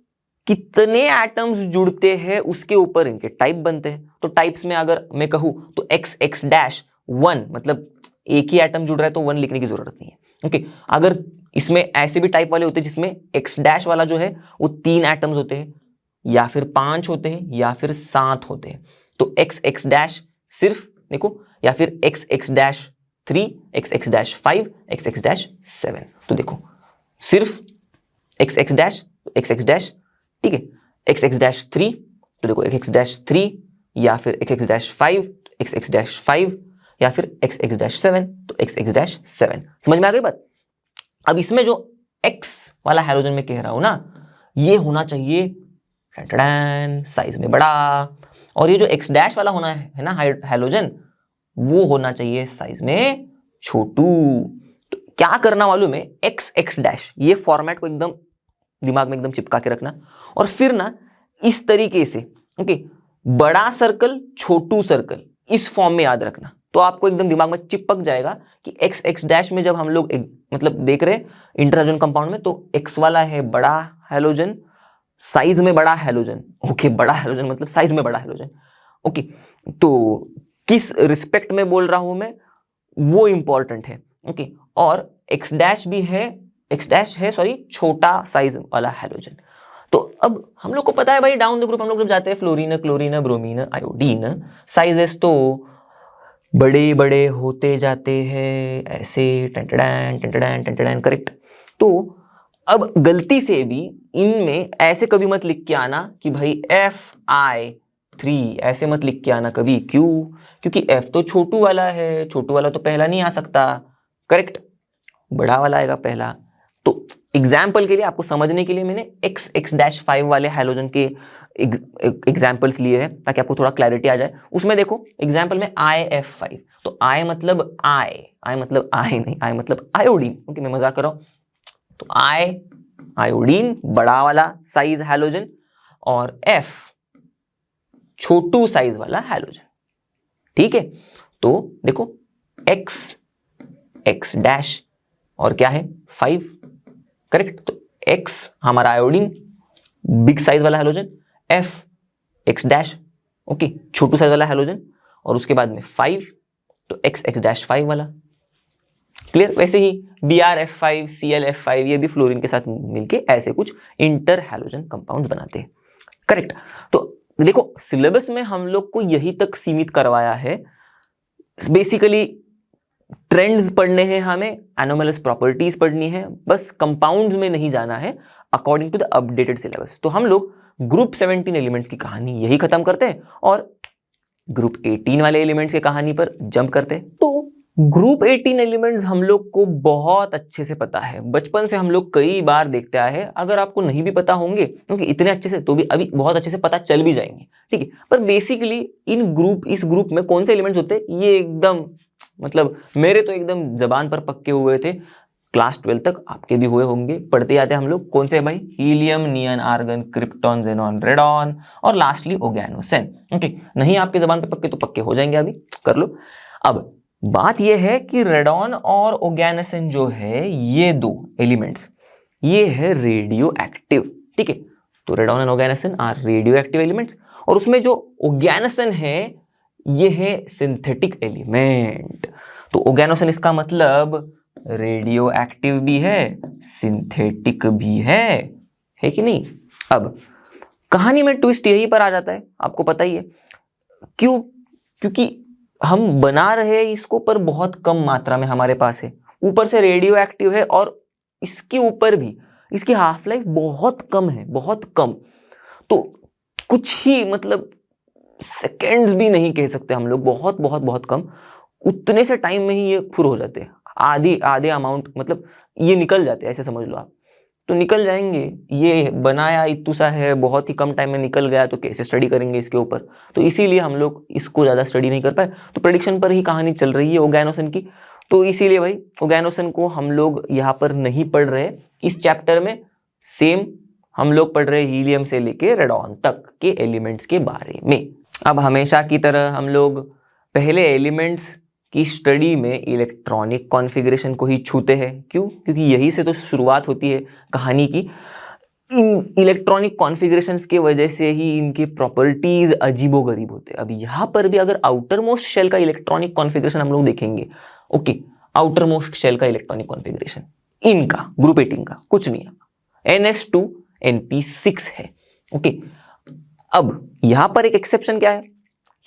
कितने एटम्स जुड़ते हैं उसके ऊपर इनके टाइप बनते हैं। तो टाइप्स में अगर मैं कहूं तो X डैश 1, मतलब एक ही एटम जुड़ रहा है तो 1 लिखने की जरूरत नहीं है। ओके, अगर इसमें ऐसे भी टाइप वाले होते हैं जिसमें X डैश वाला जो है वो 3 एटम्स होते हैं, या फिर 5 होते हैं, या फिर 7 होते हैं। तो X डैश सिर्फ देखो, या फिर X dash 3, X dash 5, X dash 7। तो देखो सिर्फ X डैश, X डैश, ठीक है, X डैश 3, तो देखो X डैश 3, या फिर X डैश 5, X डैश 5, या फिर X डैश 7, तो X डैश 7। समझ में आ गई बात? अब इसमें जो X वाला हैलोजन में कह रहा हूं ना, ये होना चाहिए साइज में बड़ा, और ये जो X डैश वाला होना है ना हैलोजन, वो होना चाहिए साइज में छोटू। तो क्या करना मालूम है, X डैश, ये फॉर्मेट को एकदम दिमाग में एकदम चिपका के रखना, और फिर ना इस तरीके से, ओके, बड़ा सर्कल छोटू सर्कल, इस फॉर्म में याद रखना, तो आपको एकदम दिमाग में चिपक जाएगा कि X डैश में जब हम लोग मतलब देख रहे इंटर हैलोजन कंपाउंड में, तो X वाला है बड़ा हैलोजन, साइज में बड़ा हैलोजन। ओके, बड़ा हैलोजन मतलब साइज में बड़ा हैलोजन। ओके, तो किस रिस्पेक्ट में बोल रहा हूं मैं, वो इंपॉर्टेंट है। ओके, और X डैश भी है, X डैश है सॉरी, छोटा साइज वाला हैलोजन। तो अब हम लोग को पता है भाई, डाउन द ग्रुप हम लोग जब जाते हैं fluorine chlorine bromine iodine, sizes तो बड़े बड़े होते जाते हैं ऐसे, टेंटडैन करेक्ट। तो अब गलती से भी इनमें ऐसे कभी मत लिख के आना कि भाई Fi3, ऐसे मत लिख के आना कभी। क्यों? क्योंकि F तो छोटू वाला है, छोटू वाला तो पहला नहीं आ सकता, करेक्ट, बड़ा वाला आएगा पहला। तो एग्जाम्पल के लिए, आपको समझने के लिए मैंने X डैश 5 वाले हैलोजन के एग्जाम्पल्स लिए हैं ताकि आपको थोड़ा क्लैरिटी आ जाए। उसमें देखो एग्जाम्पल में IF5, तो I मतलब I मतलब नहीं, I मतलब आयोडीन। ओके, मैं मजाक कर रहा हूं। तो I आयोडीन बड़ा वाला साइज हैलोजन, और F छोटू साइज वाला हैलोजन। ठीक है, तो देखो X डैश और क्या है 5, करेक्ट। तो X हमारा आयोडीन बिग साइज वाला हैलोजन, X डैश ओके छोटू साइज वाला हैलोजन, और उसके बाद में 5, तो X डैश 5 वाला। क्लियर? वैसे ही BrF5, ClF5 ये भी फ्लोरीन के साथ मिलके ऐसे कुछ इंटर हैलोजन कंपाउंड्स बनाते हैं, करेक्ट। तो देखो सिलेबस में हम लोग को यही तक सीमित करवाया है। बेसिकली ट्रेंड्स पढ़ने हैं हमें, एनोमलस प्रॉपर्टीज पढ़नी है, बस कंपाउंड्स में नहीं जाना है according to the updated syllabus. तो हम लोग ग्रुप 17 एलिमेंट्स की कहानी यही खत्म करते हैं और ग्रुप 18 वाले एलिमेंट्स की कहानी पर जंप करते हैं। तो ग्रुप 18 एलिमेंट्स हम लोग को बहुत अच्छे से पता है, बचपन से हम लोग कई बार देखते आए हैं। अगर आपको नहीं भी पता होंगे क्योंकि इतने अच्छे से, तो भी अभी बहुत अच्छे से पता चल भी जाएंगे, ठीक है। पर बेसिकली इस ग्रुप में कौन से एलिमेंट्स होते हैं, ये एकदम मतलब मेरे तो एकदम जबान पर पक्के हुए थे। क्लास 12 तक आपके भी हुए होंगे, पढ़ते आते हम लोग। कौन से है भाई? हीलियम, नियन, आर्गन, क्रिप्टॉन, जेनॉन, रेडॉन और लास्टली ओर्गेनोसेन। ओके, नहीं आपके जबान पर पक्के तो पक्के हो जाएंगे, अभी कर लो। अब बात यह है कि रेडॉन और ओर्गेनोसेन जो है, ये दो एलिमेंट्स, ये है रेडियो एक्टिव, ठीक है। तो radon and oganesson are radio active elements, और उसमें जो ओर्गेनोसेन है ये है सिंथेटिक एलिमेंट। तो ओर्गेनोसेन इसका मतलब रेडियो एक्टिव भी है, सिंथेटिक भी है कि नहीं। अब कहानी में ट्विस्ट यही पर आ जाता है, आपको पता ही है क्यों। क्योंकि हम बना रहे हैं इसको पर बहुत कम मात्रा में हमारे पास है, ऊपर से रेडियो एक्टिव है और इसके ऊपर भी इसकी हाफ लाइफ बहुत कम है, बहुत कम। तो कुछ ही मतलब सेकेंड्स भी नहीं कह सकते हम लोग, बहुत बहुत बहुत कम, उतने से टाइम में ही ये फुर हो जाते हैं, आधे अमाउंट मतलब ये निकल जाते हैं, ऐसे समझ लो आप। तो निकल जाएंगे, ये बनाया इतू सा है, बहुत ही कम टाइम में निकल गया, तो कैसे स्टडी करेंगे इसके ऊपर। तो इसीलिए हम लोग इसको ज़्यादा स्टडी नहीं कर पाए। तो प्रेडिक्शन पर ही कहानी चल रही है ओगैनोसन की। तो इसीलिए भाई ओगैनोसन को हम लोग यहाँ पर नहीं पढ़ रहे इस चैप्टर में। सेम हम लोग पढ़ रहे हीलियम से लेके रेडॉन तक के एलिमेंट्स के बारे में। अब हमेशा की तरह हम लोग पहले एलिमेंट्स की स्टडी में इलेक्ट्रॉनिक कॉन्फ़िगरेशन को ही छूते हैं। क्यों? क्योंकि यही से तो शुरुआत होती है कहानी की। इन इलेक्ट्रॉनिक कॉन्फ़िगरेशंस के वजह से ही इनके प्रॉपर्टीज अजीबोगरीब होते हैं। अब यहाँ पर भी अगर आउटर मोस्ट शेल का इलेक्ट्रॉनिक कॉन्फ़िगरेशन हम लोग देखेंगे, ओके, आउटर मोस्ट शेल का इलेक्ट्रॉनिक कॉन्फ़िगरेशन इनका ग्रुप 18 का कुछ नहीं है, NS2 NP6 है। ओके, अब यहां पर एक एक्सेप्शन क्या है,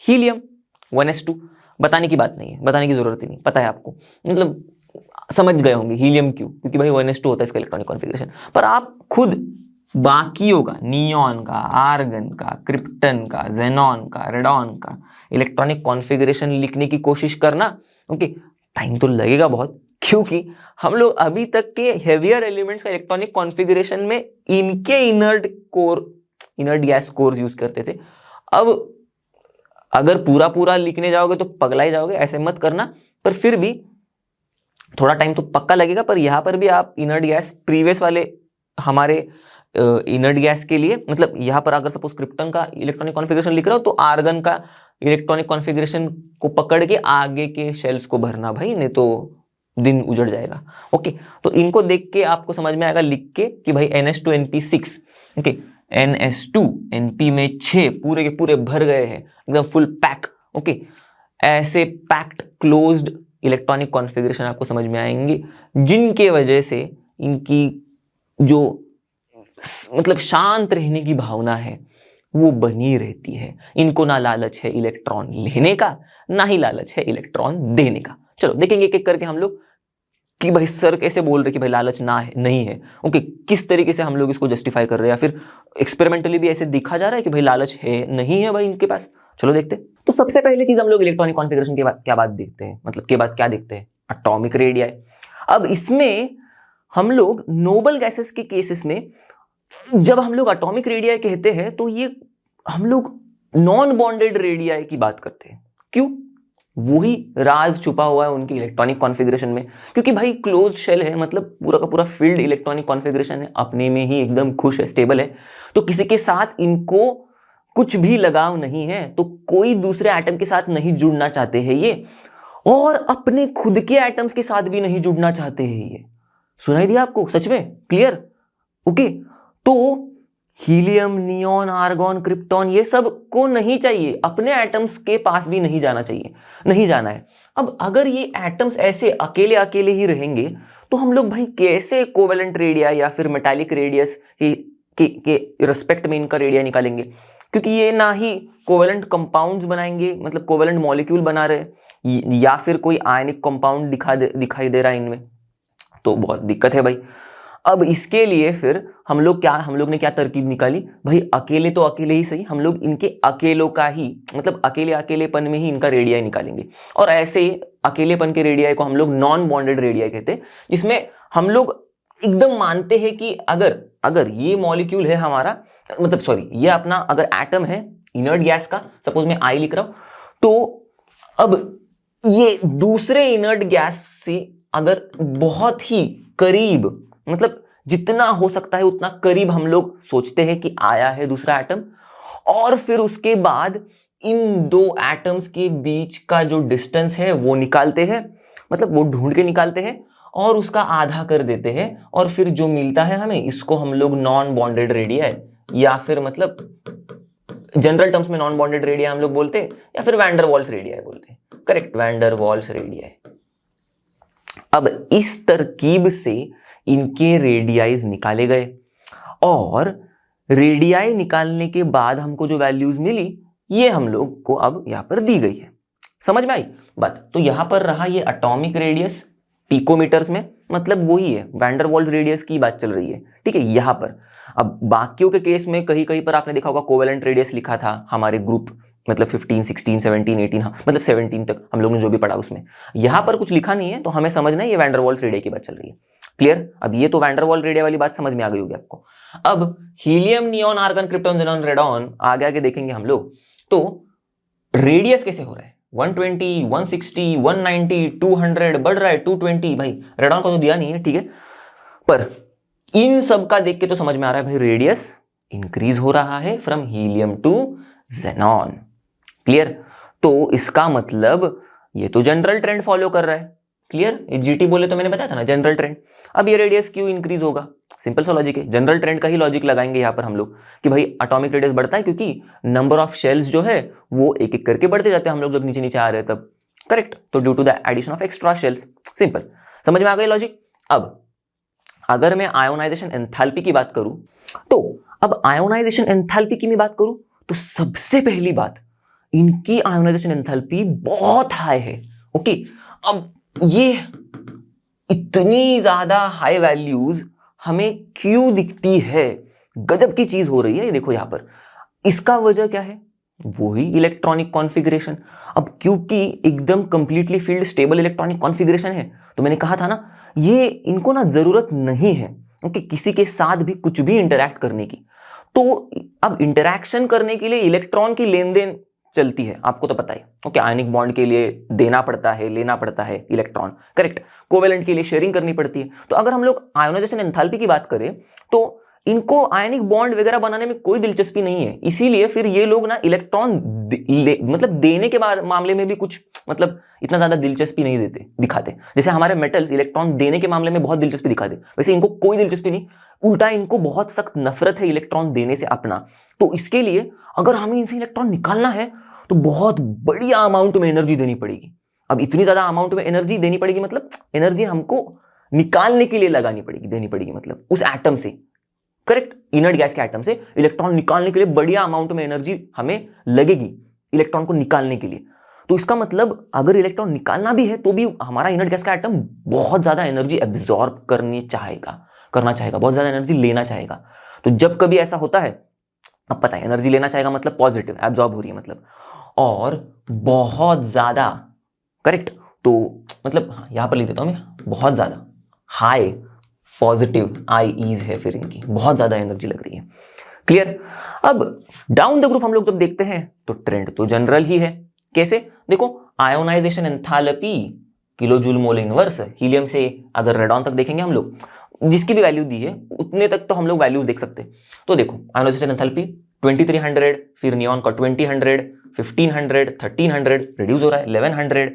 हीलियम 1s2। बताने की बात नहीं है, बताने की जरूरत ही नहीं, पता है आपको, मतलब समझ गए होंगे हीलियम क्यों, क्योंकि भाई 1s2 होता है इसका इलेक्ट्रॉनिक कॉन्फ़िगरेशन। पर आप खुद बाकियों का, नियॉन का, आर्गन का, क्रिप्टन का, जेनॉन का, रेडॉन का इलेक्ट्रॉनिक कॉन्फ़िगरेशन लिखने की कोशिश करना। ओके, टाइम तो लगेगा बहुत, क्योंकि हम लोग अभी तक के हेवियर एलिमेंट्स का इलेक्ट्रॉनिक कॉन्फ़िगरेशन में इनके इनर्ट गैस कोर्स यूज करते थे। अब अगर पूरा लिखने जाओगे तो पगला ही जाओगे, ऐसे मत करना। पर फिर भी थोड़ा टाइम तो पक्का लगेगा। पर यहाँ पर भी आप इनर्ट गैस प्रीवियस वाले हमारे इनर्ट गैस के लिए, मतलब यहाँ पर अगर सपोज क्रिप्टन का इलेक्ट्रॉनिक कॉन्फ़िगरेशन लिख रहा हो तो आर्गन का इलेक्ट्रॉनिक कॉन्फ़िगरेशन को पकड़ के आगे के शेल्स को भरना भाई, नहीं तो दिन उजड़ जाएगा। ओके, तो इनको देख के आपको समझ में आएगा लिख के कि भाई NS2 NP6, okay, NS2 NP में 6 पूरे के पूरे भर गए हैं, एकदम फुल पैक। ओके, ऐसे पैक्ड क्लोज्ड इलेक्ट्रॉनिक कॉन्फ़िगरेशन आपको समझ में आएंगे, जिनके वजह से इनकी जो मतलब शांत रहने की भावना है वो बनी रहती है। इनको ना लालच है इलेक्ट्रॉन लेने का, ना ही लालच है इलेक्ट्रॉन देने का। चलो देखेंगे एक एक करके हम लोग कि भाई सर कैसे बोल रहे कि भाई लालच ना है, नहीं है। ओके, किस तरीके से हम लोग इसको जस्टिफाई कर रहे हैं, या फिर एक्सपेरिमेंटली भी ऐसे देखा जा रहा है कि भाई लालच है, नहीं है भाई इनके पास। चलो देखते हैं। तो सबसे पहली चीज हम लोग इलेक्ट्रॉनिक कॉन्फ़िगरेशन के बाद क्या बात देखते हैं, मतलब के बाद क्या देखते हैं, एटॉमिक रेडियाई। अब इसमें हम लोग नोबल गैसेस के केसेस में जब हम लोग एटॉमिक रेडियाई कहते हैं तो ये हम लोग नॉन बॉन्डेड रेडियाई की बात करते हैं। क्यों? वही राज छुपा हुआ है उनके इलेक्ट्रॉनिक कॉन्फ़िगरेशन में, क्योंकि भाई क्लोज्ड शेल है, मतलब पूरा का पूरा फील्ड इलेक्ट्रॉनिक कॉन्फ़िगरेशन है, अपने में ही एकदम खुश है, स्टेबल है। तो किसी के साथ इनको कुछ भी लगाव नहीं है, तो कोई दूसरे एटम के साथ नहीं जुड़ना चाहते हैं ये, और अपने खुद के एटम्स के साथ भी नहीं जुड़ना चाहते हैं ये। सुनाई दिया आपको? सच में क्लियर? ओके, तो हीलियम, नियॉन, आर्गॉन, क्रिप्टॉन ये सब को नहीं चाहिए, अपने एटम्स के पास भी नहीं जाना चाहिए, नहीं जाना है। अब अगर ये एटम्स ऐसे अकेले अकेले ही रहेंगे तो हम लोग भाई कैसे कोवेलेंट रेडियाई या फिर मेटालिक रेडियस के रिस्पेक्ट में इनका रेडियाई निकालेंगे, क्योंकि ये ना ही कोवेलेंट कंपाउंड्स बनाएंगे, मतलब कोवेलेंट मॉलिक्यूल बना रहे, या फिर कोई आयनिक कंपाउंड दिखाई दे रहा है इनमें, तो बहुत दिक्कत है भाई। अब इसके लिए फिर हम लोग ने क्या तरकीब निकाली भाई, अकेले तो अकेले ही सही, हम लोग इनके अकेलों का ही, मतलब अकेलेपन में ही इनका रेडियाई निकालेंगे। और ऐसे अकेलेपन के रेडियाई को हम लोग नॉन बॉन्डेड रेडियाई कहते हैं, जिसमें हम लोग एकदम मानते हैं कि अगर ये मॉलिक्यूल है हमारा, मतलब सॉरी ये अपना अगर एटम है इनर्ट गैस का, सपोज मैं आई लिख रहा हूं, तो अब ये दूसरे इनर्ट गैस से अगर बहुत ही करीब, मतलब जितना हो सकता है उतना करीब हम लोग सोचते हैं कि आया है दूसरा एटम, और फिर उसके बाद इन दो एटम्स के बीच का जो डिस्टेंस है वो निकालते हैं, मतलब वो ढूंढ के निकालते हैं और उसका आधा कर देते हैं, और फिर जो मिलता है हमें, इसको हम लोग नॉन बॉन्डेड रेडियाई, या फिर मतलब जनरल टर्म्स में नॉन बॉन्डेड रेडियाई हम लोग बोलते हैं, या फिर वैन डर वाल्स रेडियाई बोलते हैं। Correct, van der Waals radii. अब इस तरकीब से इनके रेडियाइज निकाले गए, और रेडियाई निकालने के बाद हमको जो वैल्यूज मिली ये हम लोग को अब यहां पर दी गई है। समझ में आई बात? तो यहां पर रहा ये एटॉमिक रेडियस पिकोमीटर्स में, मतलब वही है, वैन डर वाल्स रेडियस की बात चल रही है, ठीक है यहां पर। अब बाकियों के केस में कहीं कहीं पर आपने देखा होगा कोवेलेंट रेडियस लिखा था हमारे ग्रुप, मतलब 15, 16, 17, 18, हाँ मतलब 17 तक हम लोग ने जो भी पढ़ा उसमें। यहां पर कुछ लिखा नहीं है तो हमें समझना है ये वैन डर वाल्स रेडियस की बात चल रही है। क्लियर? अब ये तो वैन डर वाल रेडियस वाली बात समझ में आ गई होगी आपको। अब helium, neon, argon, krypton, xenon, radon आगे आगे देखेंगे हम लोग। तो रेडियस कैसे हो रहा है, 120, 160, 190, 200 बढ़ रहा है 220, भाई रेडॉन को तो दिया नहीं है, ठीक है, पर इन सब का देख के तो समझ में आ रहा है भाई रेडियस इंक्रीज हो रहा है from helium to xenon. Clear? तो इसका मतलब ये तो जनरल ट्रेंड फॉलो कर रहा है। क्लियर? जीटी बोले तो मैंने बताया था ना जनरल ट्रेंड। अब ये रेडियस क्यों इंक्रीज होगा? सिंपल सा लॉजिक है, जनरल ट्रेंड का ही लॉजिक लगाएंगे यहां पर हम लोग कि भाई एटॉमिक रेडियस बढ़ता है क्योंकि नंबर ऑफ शेल्स जो है वो एक एक करके बढ़ते जाते हैं हम लोग जब नीचे नीचे आ रहे हैं तब। करेक्ट? तो due to the addition of extra shells. Simple, समझ में आ गई लॉजिक? अब अगर मैं आयोनाइजेशन एंथैल्पी की बात करूं, तो अब आयोनाइजेशन एंथैल्पी की मैं बात करूं तो सबसे पहली बात, इनकी आयोनाइजेशन एंथैल्पी बहुत हाई है। ओके, अब ये इतनी ज्यादा हाई वैल्यूज हमें क्यों दिखती है? गजब की चीज हो रही है ये देखो यहां पर। इसका वजह क्या है? वही इलेक्ट्रॉनिक कॉन्फ़िगरेशन। अब क्योंकि एकदम completely field stable electronic configuration है, तो मैंने कहा था ना ये इनको ना जरूरत नहीं है कि किसी के साथ भी कुछ भी इंटरैक्ट करने की। तो अब इंटरैक्शन करने के लिए इलेक्ट्रॉन की लेन देन चलती है, आपको तो पता है। ओके, आयनिक बॉन्ड के लिए देना पड़ता है, लेना पड़ता है इलेक्ट्रॉन। करेक्ट? कोवेलेंट के लिए शेयरिंग करनी पड़ती है। तो अगर हम लोग आयोनाइजेशन एंथैल्पी की बात करें तो इनको आयनिक बॉन्ड वगैरह बनाने में कोई दिलचस्पी नहीं है, इसीलिए फिर ये लोग ना इलेक्ट्रॉन मतलब देने के मामले में भी कुछ मतलब इतना ज्यादा दिलचस्पी नहीं दिखाते। जैसे हमारे मेटल्स इलेक्ट्रॉन देने के मामले में बहुत दिलचस्पी दिखाते, वैसे इनको कोई दिलचस्पी नहीं, उल्टा इनको बहुत सख्त नफरत है इलेक्ट्रॉन देने से अपना। तो इसके लिए अगर हमें इनसे इलेक्ट्रॉन निकालना है तो बहुत बढ़िया अमाउंट में एनर्जी देनी पड़ेगी। अब इतनी ज्यादा अमाउंट में एनर्जी देनी पड़ेगी, मतलब एनर्जी हमको निकालने के लिए लगानी पड़ेगी, देनी पड़ेगी, मतलब उस एटम से। करेक्ट? इनर्ट गैस के एटम से इलेक्ट्रॉन निकालने के लिए बढ़िया अमाउंट में एनर्जी हमें लगेगी इलेक्ट्रॉन को निकालने के लिए। तो इसका मतलब अगर इलेक्ट्रॉन निकालना भी है तो भी हमारा इनर्ट गैस का एटम बहुत ज्यादा एनर्जी एब्जॉर्ब करना चाहेगा, बहुत ज्यादा एनर्जी लेना चाहेगा। तो जब कभी ऐसा होता है, अब पता है एनर्जी लेना चाहेगा मतलब पॉजिटिव, एब्जॉर्ब हो रही है मतलब, और बहुत ज्यादा। करेक्ट? तो मतलब यहां पर लिख देता हूं मैं, बहुत ज्यादा हाई पॉजिटिव आईईज है, फिर इनकी बहुत ज्यादा एनर्जी लग रही है। क्लियर? अब डाउन द ग्रुप हम लोग जब देखते हैं तो ट्रेंड तो जनरल ही है। कैसे? देखो, ionisation enthalpy kilojoule mole inverse, helium से अगर रेडॉन तक देखेंगे हम लोग, जिसकी भी वैल्यू दी है उतने तक तो हम लोग वैल्यूज देख सकते हैं। तो देखो आयोनाइजेशन एंथैल्पी 2300, फिर नियॉन का 2000, 1500, 1300, रिड्यूस हो रहा है 1100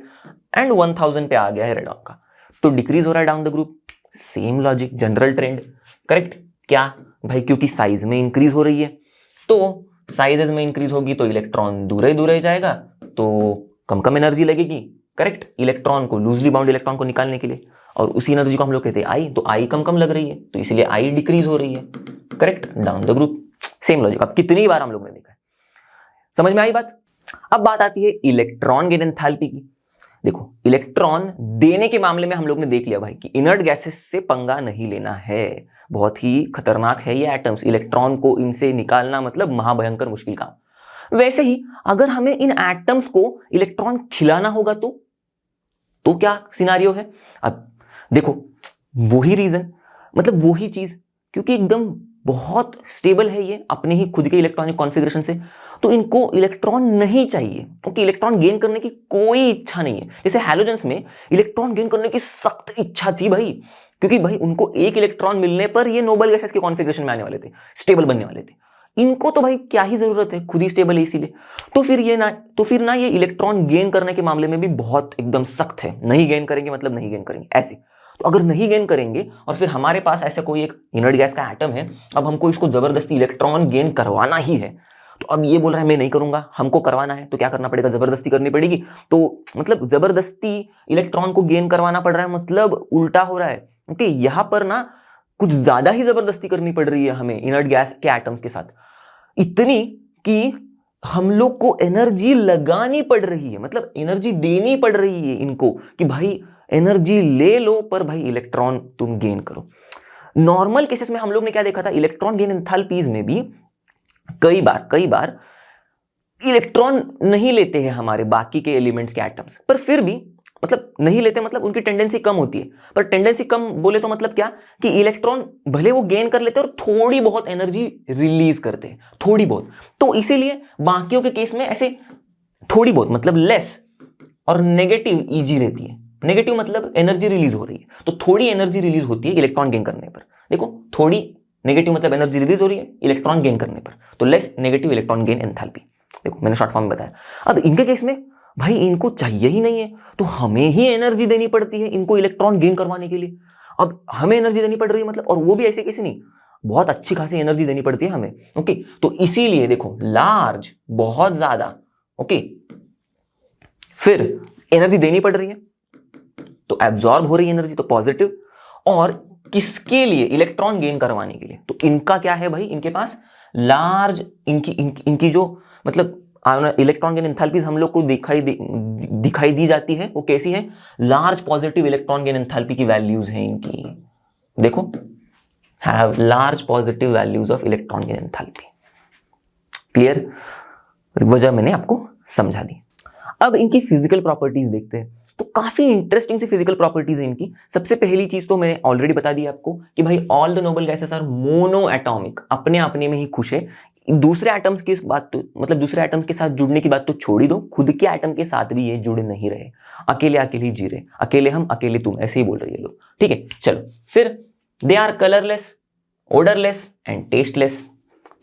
एंड 1000 पे आ गया है रेडॉन का, तो डिक्रीज हो रहा है down the group. Same logic, general trend. Correct? क्या भाई? क्योंकि साइज में इंक्रीज हो रही है, तो साइजेस में इंक्रीज होगी तो इलेक्ट्रॉन दूर ही जाएगा, तो कम कम एनर्जी लगेगी। करेक्ट? इलेक्ट्रॉन को, लूजली बाउंड इलेक्ट्रॉन को निकालने के लिए, और उसी एनर्जी को हम लोग कहते हैं आई, तो आई कम कम लग रही है तो इसलिए आई डिक्रीज हो रही है। Correct? Down the group same logic. अब कितनी बार हम लोग ने देखा है, समझ में आई बात? अब बात आती है इलेक्ट्रॉन गेन एंथैल्पी की। देखो, इलेक्ट्रॉन देने के मामले में हम लोग ने देख लिया भाई कि इनर्ट गैसेस से पंगा नहीं लेना है, बहुत ही खतरनाक है ये एटम्स, इलेक्ट्रॉन को इनसे निकालना मतलब महाभयंकर मुश्किल काम। वैसे ही अगर हमें इन एटम्स को इलेक्ट्रॉन खिलाना होगा तो क्या सिनारियो है? अब देखो, वही रीजन, मतलब वही चीज, क्योंकि एकदम बहुत स्टेबल है ये अपने ही खुद के इलेक्ट्रॉनिक कॉन्फ़िगरेशन से, तो इनको इलेक्ट्रॉन नहीं चाहिए, क्योंकि इलेक्ट्रॉन गेन करने की कोई इच्छा नहीं है। जैसे हैलोजेंस में इलेक्ट्रॉन गेन करने की सख्त इच्छा थी भाई, क्योंकि भाई उनको एक इलेक्ट्रॉन मिलने पर ये नोबल गैसेस के कॉन्फ़िगरेशन में आने वाले थे, स्टेबल बनने वाले थे। इनको तो भाई क्या ही जरूरत है, खुद ही स्टेबल है इसीलिए। तो फिर ना ये इलेक्ट्रॉन गेन करने के मामले में भी बहुत एकदम सख्त है, नहीं गेन करेंगे मतलब नहीं गेन करेंगे ऐसे। तो अगर नहीं गेन करेंगे और फिर हमारे पास ऐसा कोई एक इनर्ट गैस का एटम है, अब हमको इसको जबरदस्ती इलेक्ट्रॉन गेन करवाना ही है, तो अब ये बोल रहा है मैं नहीं करूंगा, हमको करवाना है, तो क्या करना पड़ेगा? जबरदस्ती करनी पड़ेगी। तो मतलब जबरदस्ती इलेक्ट्रॉन को गेन करवाना पड़ रहा है, मतलब उल्टा हो रहा है। ओके, यहां पर ना कुछ ज्यादा ही जबरदस्ती करनी पड़ रही है हमें इनर्ट गैस के एटम्स के साथ, इतनी कि हम लोग को एनर्जी लगानी पड़ रही है, मतलब एनर्जी देनी पड़ रही है इनको कि भाई एनर्जी ले लो पर भाई इलेक्ट्रॉन तुम गेन करो। नॉर्मल केसेस में हम लोग ने क्या देखा था, इलेक्ट्रॉन गेन एंथैल्पीज में भी कई बार इलेक्ट्रॉन नहीं लेते हैं हमारे बाकी के एलिमेंट्स के एटम्स, पर फिर भी मतलब नहीं लेते मतलब उनकी टेंडेंसी कम होती है। पर टेंडेंसी कम बोले तो मतलब क्या कि इलेक्ट्रॉन भले वो गेन कर लेते हैं और थोड़ी बहुत एनर्जी रिलीज करते हैं, थोड़ी बहुत। तो इसीलिए बाकियों के केस में ऐसे थोड़ी बहुत मतलब लेस और नेगेटिव ईजी रहती है। नेगेटिव मतलब एनर्जी रिलीज हो रही है, तो थोड़ी एनर्जी रिलीज होती है इलेक्ट्रॉन गेन करने पर। देखो थोड़ी नेगेटिव मतलब एनर्जी रिलीज हो रही है इलेक्ट्रॉन गेन करने पर, तो less negative electron gain enthalpy. देखो मैंने शॉर्ट फॉर्म में बताया। अब इनके केस में भाई इनको चाहिए ही नहीं है, तो हमें ही एनर्जी देनी पड़ती है इनको इलेक्ट्रॉन गेन करवाने के लिए। अब हमें एनर्जी देनी पड़ रही है मतलब, और वो भी ऐसे कैसे नहीं, बहुत अच्छी खासी एनर्जी देनी पड़ती है हमें। ओके, तो इसीलिए देखो लार्ज बहुत ज्यादा, ओके, फिर एनर्जी देनी पड़ रही है तो एब्जॉर्ब हो रही है एनर्जी, तो पॉजिटिव। और किसके लिए, इलेक्ट्रॉन गेन करवाने के लिए। तो इनका क्या है भाई, इनके पास लार्ज इनकी जो मतलब इलेक्ट्रॉन गेन एंथैल्पीज हम लोग को दिखाई दी जाती है, वो कैसी है, large positive electron gain enthalpy की वैल्यूज हैं इनकी। देखो have large positive values of electron gain enthalpy. Clear, वजह मैंने आपको समझा दी। अब इनकी फिजिकल प्रॉपर्टीज देखते हैं, तो काफी इंटरेस्टिंग सी फिजिकल प्रॉपर्टीज है इनकी। सबसे पहली चीज तो मैंने ऑलरेडी बता दी आपको कि भाई all the noble gases are mono atomic, अपने में ही खुश है। दूसरे एटम्स की बात तो मतलब दूसरे एटम्स के साथ जुड़ने की बात तो छोड़ ही दो, खुद के एटम के साथ भी ये जुड़ नहीं रहे, अकेले ही जी रहे, अकेले हम अकेले तुम, ऐसे ही बोल रही है लोग। ठीक है, चलो फिर they are colourless, odourless and tasteless.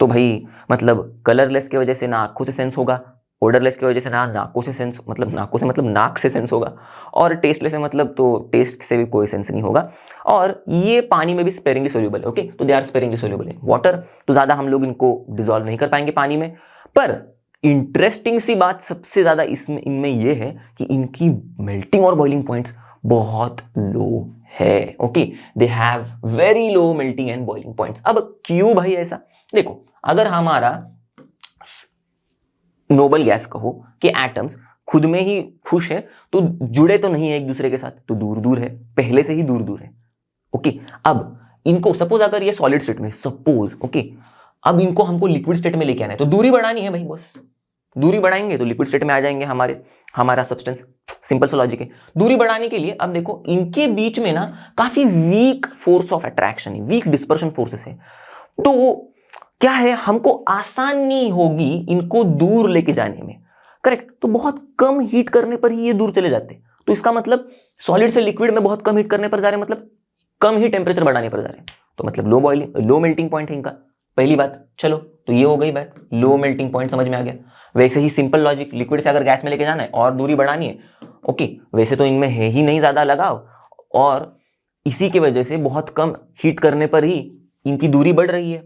तो भाई मतलब कलरलेस की वजह से ना आंखों से सेंस होगा, ओडरलेस की वजह से ना नाकों से सेंस, मतलब नाकों से मतलब नाक से सेंस होगा, और टेस्टलेस है मतलब तो टेस्ट से भी कोई सेंस नहीं होगा। और ये पानी में भी स्पेरिंगली सोल्यूबल है। ओके, तो they are sparingly soluble in water, तो ज्यादा हम लोग इनको डिसॉल्व नहीं कर पाएंगे पानी में। पर इंटरेस्टिंग सी बात सबसे ज्यादा इसमें इनमें ये है कि इनकी मेल्टिंग और बॉइलिंग पॉइंट्स बहुत लो है। Okay, they have very low melting and boiling points. अब क्यों भाई ऐसा, देखो अगर हमारा नोबल गैस कहो कि एटम्स खुद में ही खुश है, तो जुड़े तो नहीं है एक दूसरे के साथ, तो दूर दूर है, पहले से ही दूर दूर है। ओके, अब इनको सपोज अगर ये सॉलिड स्टेट में, सपोज ओके, अब इनको हमको लिक्विड स्टेट में लेके आना है, तो दूरी बढ़ानी है भाई, बस दूरी बढ़ाएंगे तो लिक्विड स्टेट में आ जाएंगे हमारा सब्सटेंस। सिंपल सा लॉजिक है। दूरी बढ़ाने के लिए अब देखो इनके बीच में ना काफी वीक फोर्स ऑफ अट्रैक्शन है, वीक डिस्पर्शन फोर्सेस है, तो क्या है हमको आसानी होगी इनको दूर लेके जाने में। करेक्ट, तो बहुत कम हीट करने पर ही ये दूर चले जाते हैं। तो इसका मतलब सॉलिड से लिक्विड में बहुत कम हीट करने पर जा रहे हैं, मतलब कम ही टेम्परेचर बढ़ाने पर जा रहे हैं, तो मतलब लो मेल्टिंग पॉइंट है इनका, पहली बात। चलो तो ये हो गई बात, लो मेल्टिंग पॉइंट समझ में आ गया। वैसे ही सिंपल लॉजिक, लिक्विड से अगर गैस में लेके जाना है और दूरी बढ़ानी है, ओके, वैसे तो इनमें है ही नहीं ज्यादा लगाव, और इसी की वजह से बहुत कम हीट करने पर ही इनकी दूरी बढ़ रही है।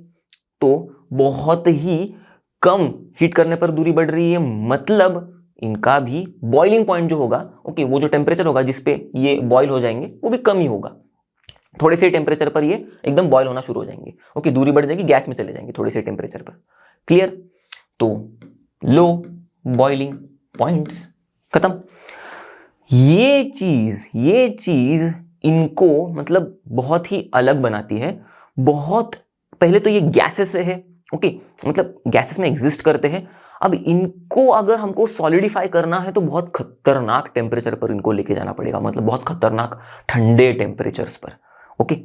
तो बहुत ही कम हीट करने पर दूरी बढ़ रही है, मतलब इनका भी बॉइलिंग पॉइंट जो होगा, ओके, वो जो टेम्परेचर होगा जिसपे ये बॉईल हो जाएंगे वो भी कम ही होगा। थोड़े से टेम्परेचर पर ये एकदम बॉईल होना शुरू हो जाएंगे। ओके, दूरी बढ़ जाएगी, गैस में चले जाएंगे थोड़े से टेम्परेचर पर। क्लियर, तो लो बॉइलिंग पॉइंट्स, खत्म। ये चीज इनको मतलब बहुत ही अलग बनाती है। बहुत पहले तो ये गैसेस है, ओके, मतलब गैसेस में एग्जिस्ट करते हैं। अब इनको अगर हमको सॉलिडिफाई करना है तो बहुत खतरनाक टेम्परेचर पर इनको लेके जाना पड़ेगा, मतलब बहुत खतरनाक ठंडे टेम्परेचर्स पर। ओके,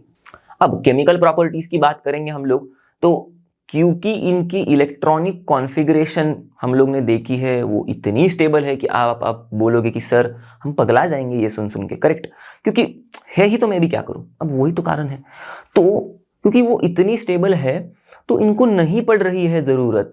अब केमिकल प्रॉपर्टीज की बात करेंगे हम लोग, तो क्योंकि इनकी इलेक्ट्रॉनिक कॉन्फ़िगरेशन हम लोग ने देखी है वो इतनी स्टेबल है कि आप बोलोगे कि सर हम पगला जाएंगे ये सुन के। करेक्ट, क्योंकि है ही तो मैं भी क्या करूं, अब वही तो कारण है। तो क्योंकि वो इतनी स्टेबल है तो इनको नहीं पड़ रही है जरूरत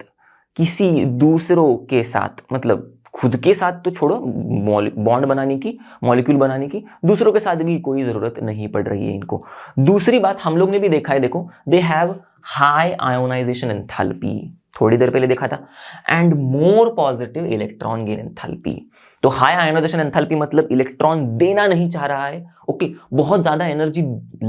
किसी दूसरों के साथ, मतलब खुद के साथ तो छोड़ो, बॉन्ड बनाने की, मॉलिक्यूल बनाने की, दूसरों के साथ भी कोई जरूरत नहीं पड़ रही है इनको। दूसरी बात हम लोग ने भी देखा है, देखो they have high ionisation enthalpy, थोड़ी देर पहले देखा था, and more positive electron gain enthalpy. तो हाई आयोनाइजेशन एंथैल्पी मतलब इलेक्ट्रॉन देना नहीं चाह रहा है, ओके, बहुत ज्यादा एनर्जी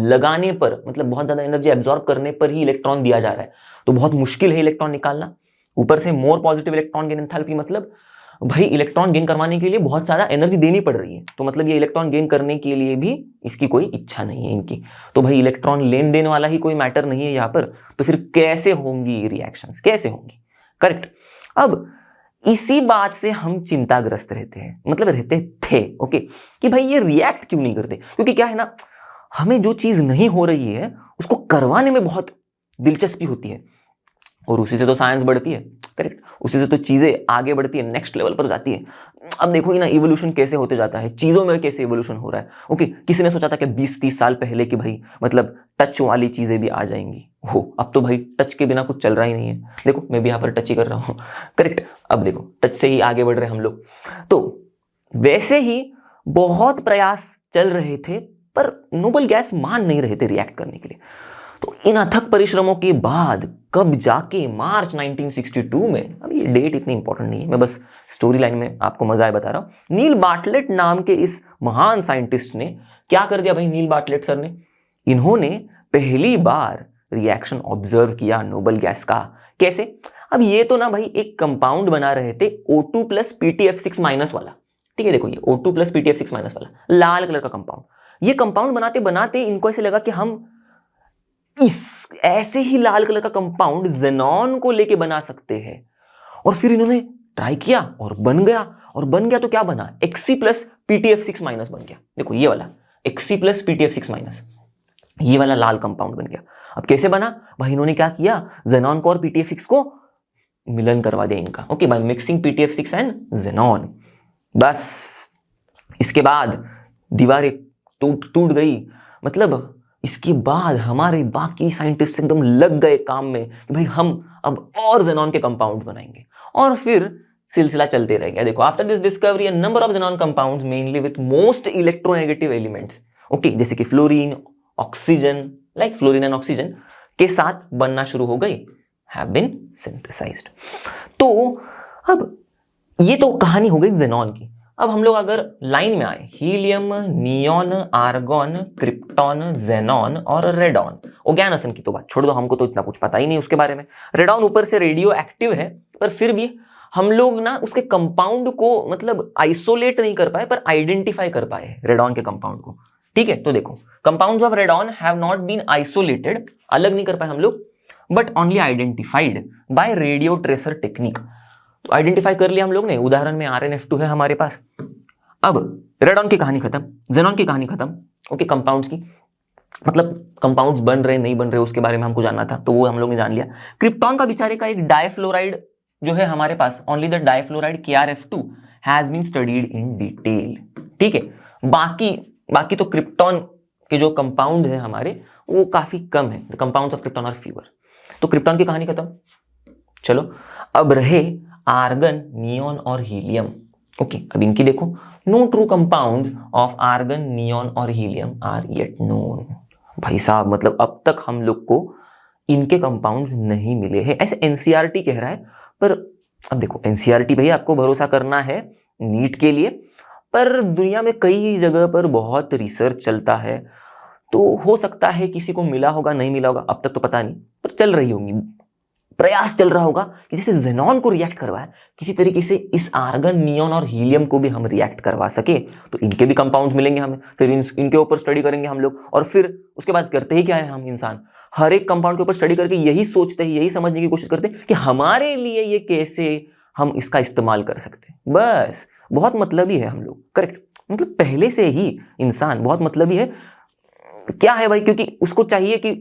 लगाने पर, मतलब बहुत ज्यादा एनर्जी एब्जॉर्ब करने पर ही इलेक्ट्रॉन दिया जा रहा है, तो बहुत मुश्किल है इलेक्ट्रॉन निकालना। ऊपर से more positive electron gain enthalpy, मतलब भाई इलेक्ट्रॉन गेन करवाने के लिए बहुत सारा एनर्जी देनी पड़ रही है, तो मतलब ये इलेक्ट्रॉन गेन करने के लिए भी इसकी कोई इच्छा नहीं है इनकी, तो भाई इलेक्ट्रॉन लेन देन वाला ही कोई मैटर नहीं है यहाँ पर, तो फिर कैसे होंगी रिएक्शंस, कैसे होंगी? करेक्ट। अब इसी बात से हम चिंताग्रस्त रहते हैं, मतलब रहते थे, ओके, कि भाई ये रिएक्ट क्यों नहीं करते, क्योंकि क्या है ना, हमें जो चीज नहीं हो रही है उसको करवाने में बहुत दिलचस्पी होती है, और उसी से तो साइंस बढ़ती है, करेक्ट, उसी से तो चीजें आगे बढ़ती है, नेक्स्ट लेवल पर जाती है। अब देखो ना इवोल्यूशन कैसे होते जाता है, चीजों में कैसे इवोल्यूशन हो रहा है, ओके। किसी ने सोचा था कि 20-30 साल पहले कि भाई मतलब टच वाली चीजें भी आ जाएंगी, हो अब तो भाई टच के बिना कुछ चल रहा ही नहीं है, देखो मैं भी यहाँ पर टच ही कर रहा हूँ, करेक्ट। अब देखो टच से ही आगे बढ़ रहे हम लोग, तो वैसे ही बहुत प्रयास चल रहे थे, पर नोबल गैस मान नहीं रहे थे रिएक्ट करने के लिए। तो इन अथक परिश्रमों के बाद कब जाके मार्च 1962 में, अब ये डेट इतनी इंपॉर्टेंट नहीं है, मैं बस स्टोरी लाइन में आपको मजा आए बता रहा हूं, नील बार्टलेट नाम के इस महान साइंटिस्ट ने क्या कर दिया भाई, नील बार्टलेट सर ने, इन्होंने पहली बार रिएक्शन ऑब्जर्व किया नोबल गैस का। कैसे? अब ये तो ना भाई एक कंपाउंड बना रहे थे O2 प्लस PTF6 माइनस वाला, ठीक है, देखो ये O2 प्लस PTF6 माइनस वाला लाल कलर का कंपाउंड, ये कंपाउंड बनाते बनाते इनको ऐसे लगा कि हम इस ऐसे ही लाल कलर का कंपाउंड जेनॉन को लेके बना सकते हैं, और फिर इन्होंने ट्राई किया और बन गया, और बन गया तो क्या बना, Xc प्लस PTF6 माइनस बन गया, देखो ये वाला Xc प्लस PTF6 माइनस, ये वाला लाल कंपाउंड बन गया। अब कैसे बना भाई, इन्होंने क्या किया, जेनॉन को और PTF6 को मिलन करवा दिया इनका, okay, by mixing PTF6 and xenon. बस इसके बाद दीवारें टूट गई, मतलब इसके बाद हमारे बाकी साइंटिस्ट एकदम लग गए काम में कि भाई हम अब और जेनॉन के कंपाउंड बनाएंगे, और फिर सिलसिला चलते रह गया। देखो after this discovery a number of xenon compounds mainly with most electronegative elements, okay, जैसे कि fluorine, oxygen, like fluorine and oxygen के साथ बनना शुरू हो गई, हैव बीन सिंथेसाइज्ड। तो अब ये तो कहानी हो गई जेनॉन की। अब हम लोग अगर लाइन में आए, helium, neon, argon, krypton, xenon और रेडॉन, ओगैनसन की तो बात छोड़ दो, हमको तो इतना कुछ पता ही नहीं उसके बारे में। रेडॉन ऊपर से रेडियो एक्टिव है, पर फिर भी हम लोग ना उसके कंपाउंड को मतलब आइसोलेट नहीं कर पाए, पर आइडेंटिफाई कर पाए रेडॉन के कंपाउंड को, ठीक है। तो देखो compounds of radon have not been isolated, अलग नहीं कर पाए हम लोग, but only identified by radio tracer technique. तो आइडेंटिफाई कर लिया हम लोग ने, उदाहरण में RnF2 है हमारे पास। अब रेडॉन की कहानी खत्म, जेनॉन की कहानी खत्म, ओके, कंपाउंड्स की, मतलब कंपाउंड्स बन रहे नहीं बन रहे उसके बारे में हमको जानना था, तो वो हम लोग ने जान लिया। क्रिप्टॉन का बेचारे का एक डाइफ्लोराइड जो है हमारे पास, only the difluoride KrF2 has been studied in detail, ठीक है। बाकी तो क्रिप्टॉन के जो कंपाउंड है हमारे वो काफी कम है, the compounds of krypton are fewer. तो क्रिप्टॉन की कहानी खत्म। चलो अब रहे आर्गन, नियॉन और हीलियम, ओके। अब इनकी देखो, no true compounds of argon, neon और हीलियम आर येट नोन। भाई साहब मतलब अब तक हम लोग को इनके कंपाउंड्स नहीं मिले हैं, ऐसे NCERT कह रहा है, पर अब देखो NCERT भाई आपको भरोसा करना है नीट के लिए, पर दुनिया में कई जगह पर बहुत रिसर्च चलता है, तो हो सकता है किसी को मिला होगा, नहीं मिला होगा, अब तक तो पता नहीं, पर चल रही होंगी, प्रयास चल रहा होगा कि जैसे जेनॉन को रिएक्ट करवाए, किसी तरीके से इस आर्गन, नियॉन और हीलियम को भी हम रिएक्ट करवा सके, तो इनके भी कंपाउंड्स मिलेंगे हमें, फिर इनके ऊपर स्टडी करेंगे हम लोग, और फिर उसके बाद करते ही क्या है हम इंसान, हर एक कंपाउंड के ऊपर स्टडी करके यही सोचते हैं, यही समझने की कोशिश करते हैं कि हमारे लिए ये कैसे हम इसका इस्तेमाल कर सकते हैं। बस बहुत मतलबी है हम लोग, करेक्ट, मतलब पहले से ही इंसान बहुत मतलबी है। क्या है भाई, क्योंकि उसको चाहिए कि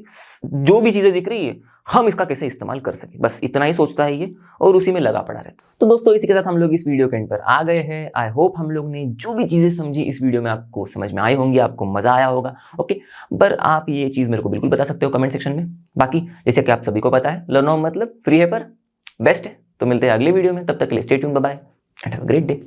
जो भी चीजें दिख रही है हम इसका कैसे इस्तेमाल कर सके, बस इतना ही सोचता है ये, और उसी में लगा पड़ा रहता है। तो दोस्तों इसी के साथ हम लोग इस वीडियो के एंड पर आ गए हैं। आई होप हम लोग ने जो भी चीजें समझी इस वीडियो में आपको समझ में आई होंगी, आपको मजा आया होगा, ओके। पर आप ये चीज मेरे को बिल्कुल बता सकते हो कमेंट सेक्शन में। बाकी जैसे कि आप सभी को पता है, लर्नो मतलब फ्री है पर बेस्ट है। तो मिलते हैं अगले वीडियो में, तब तक के लिए stay tuned, bye bye and have a great day.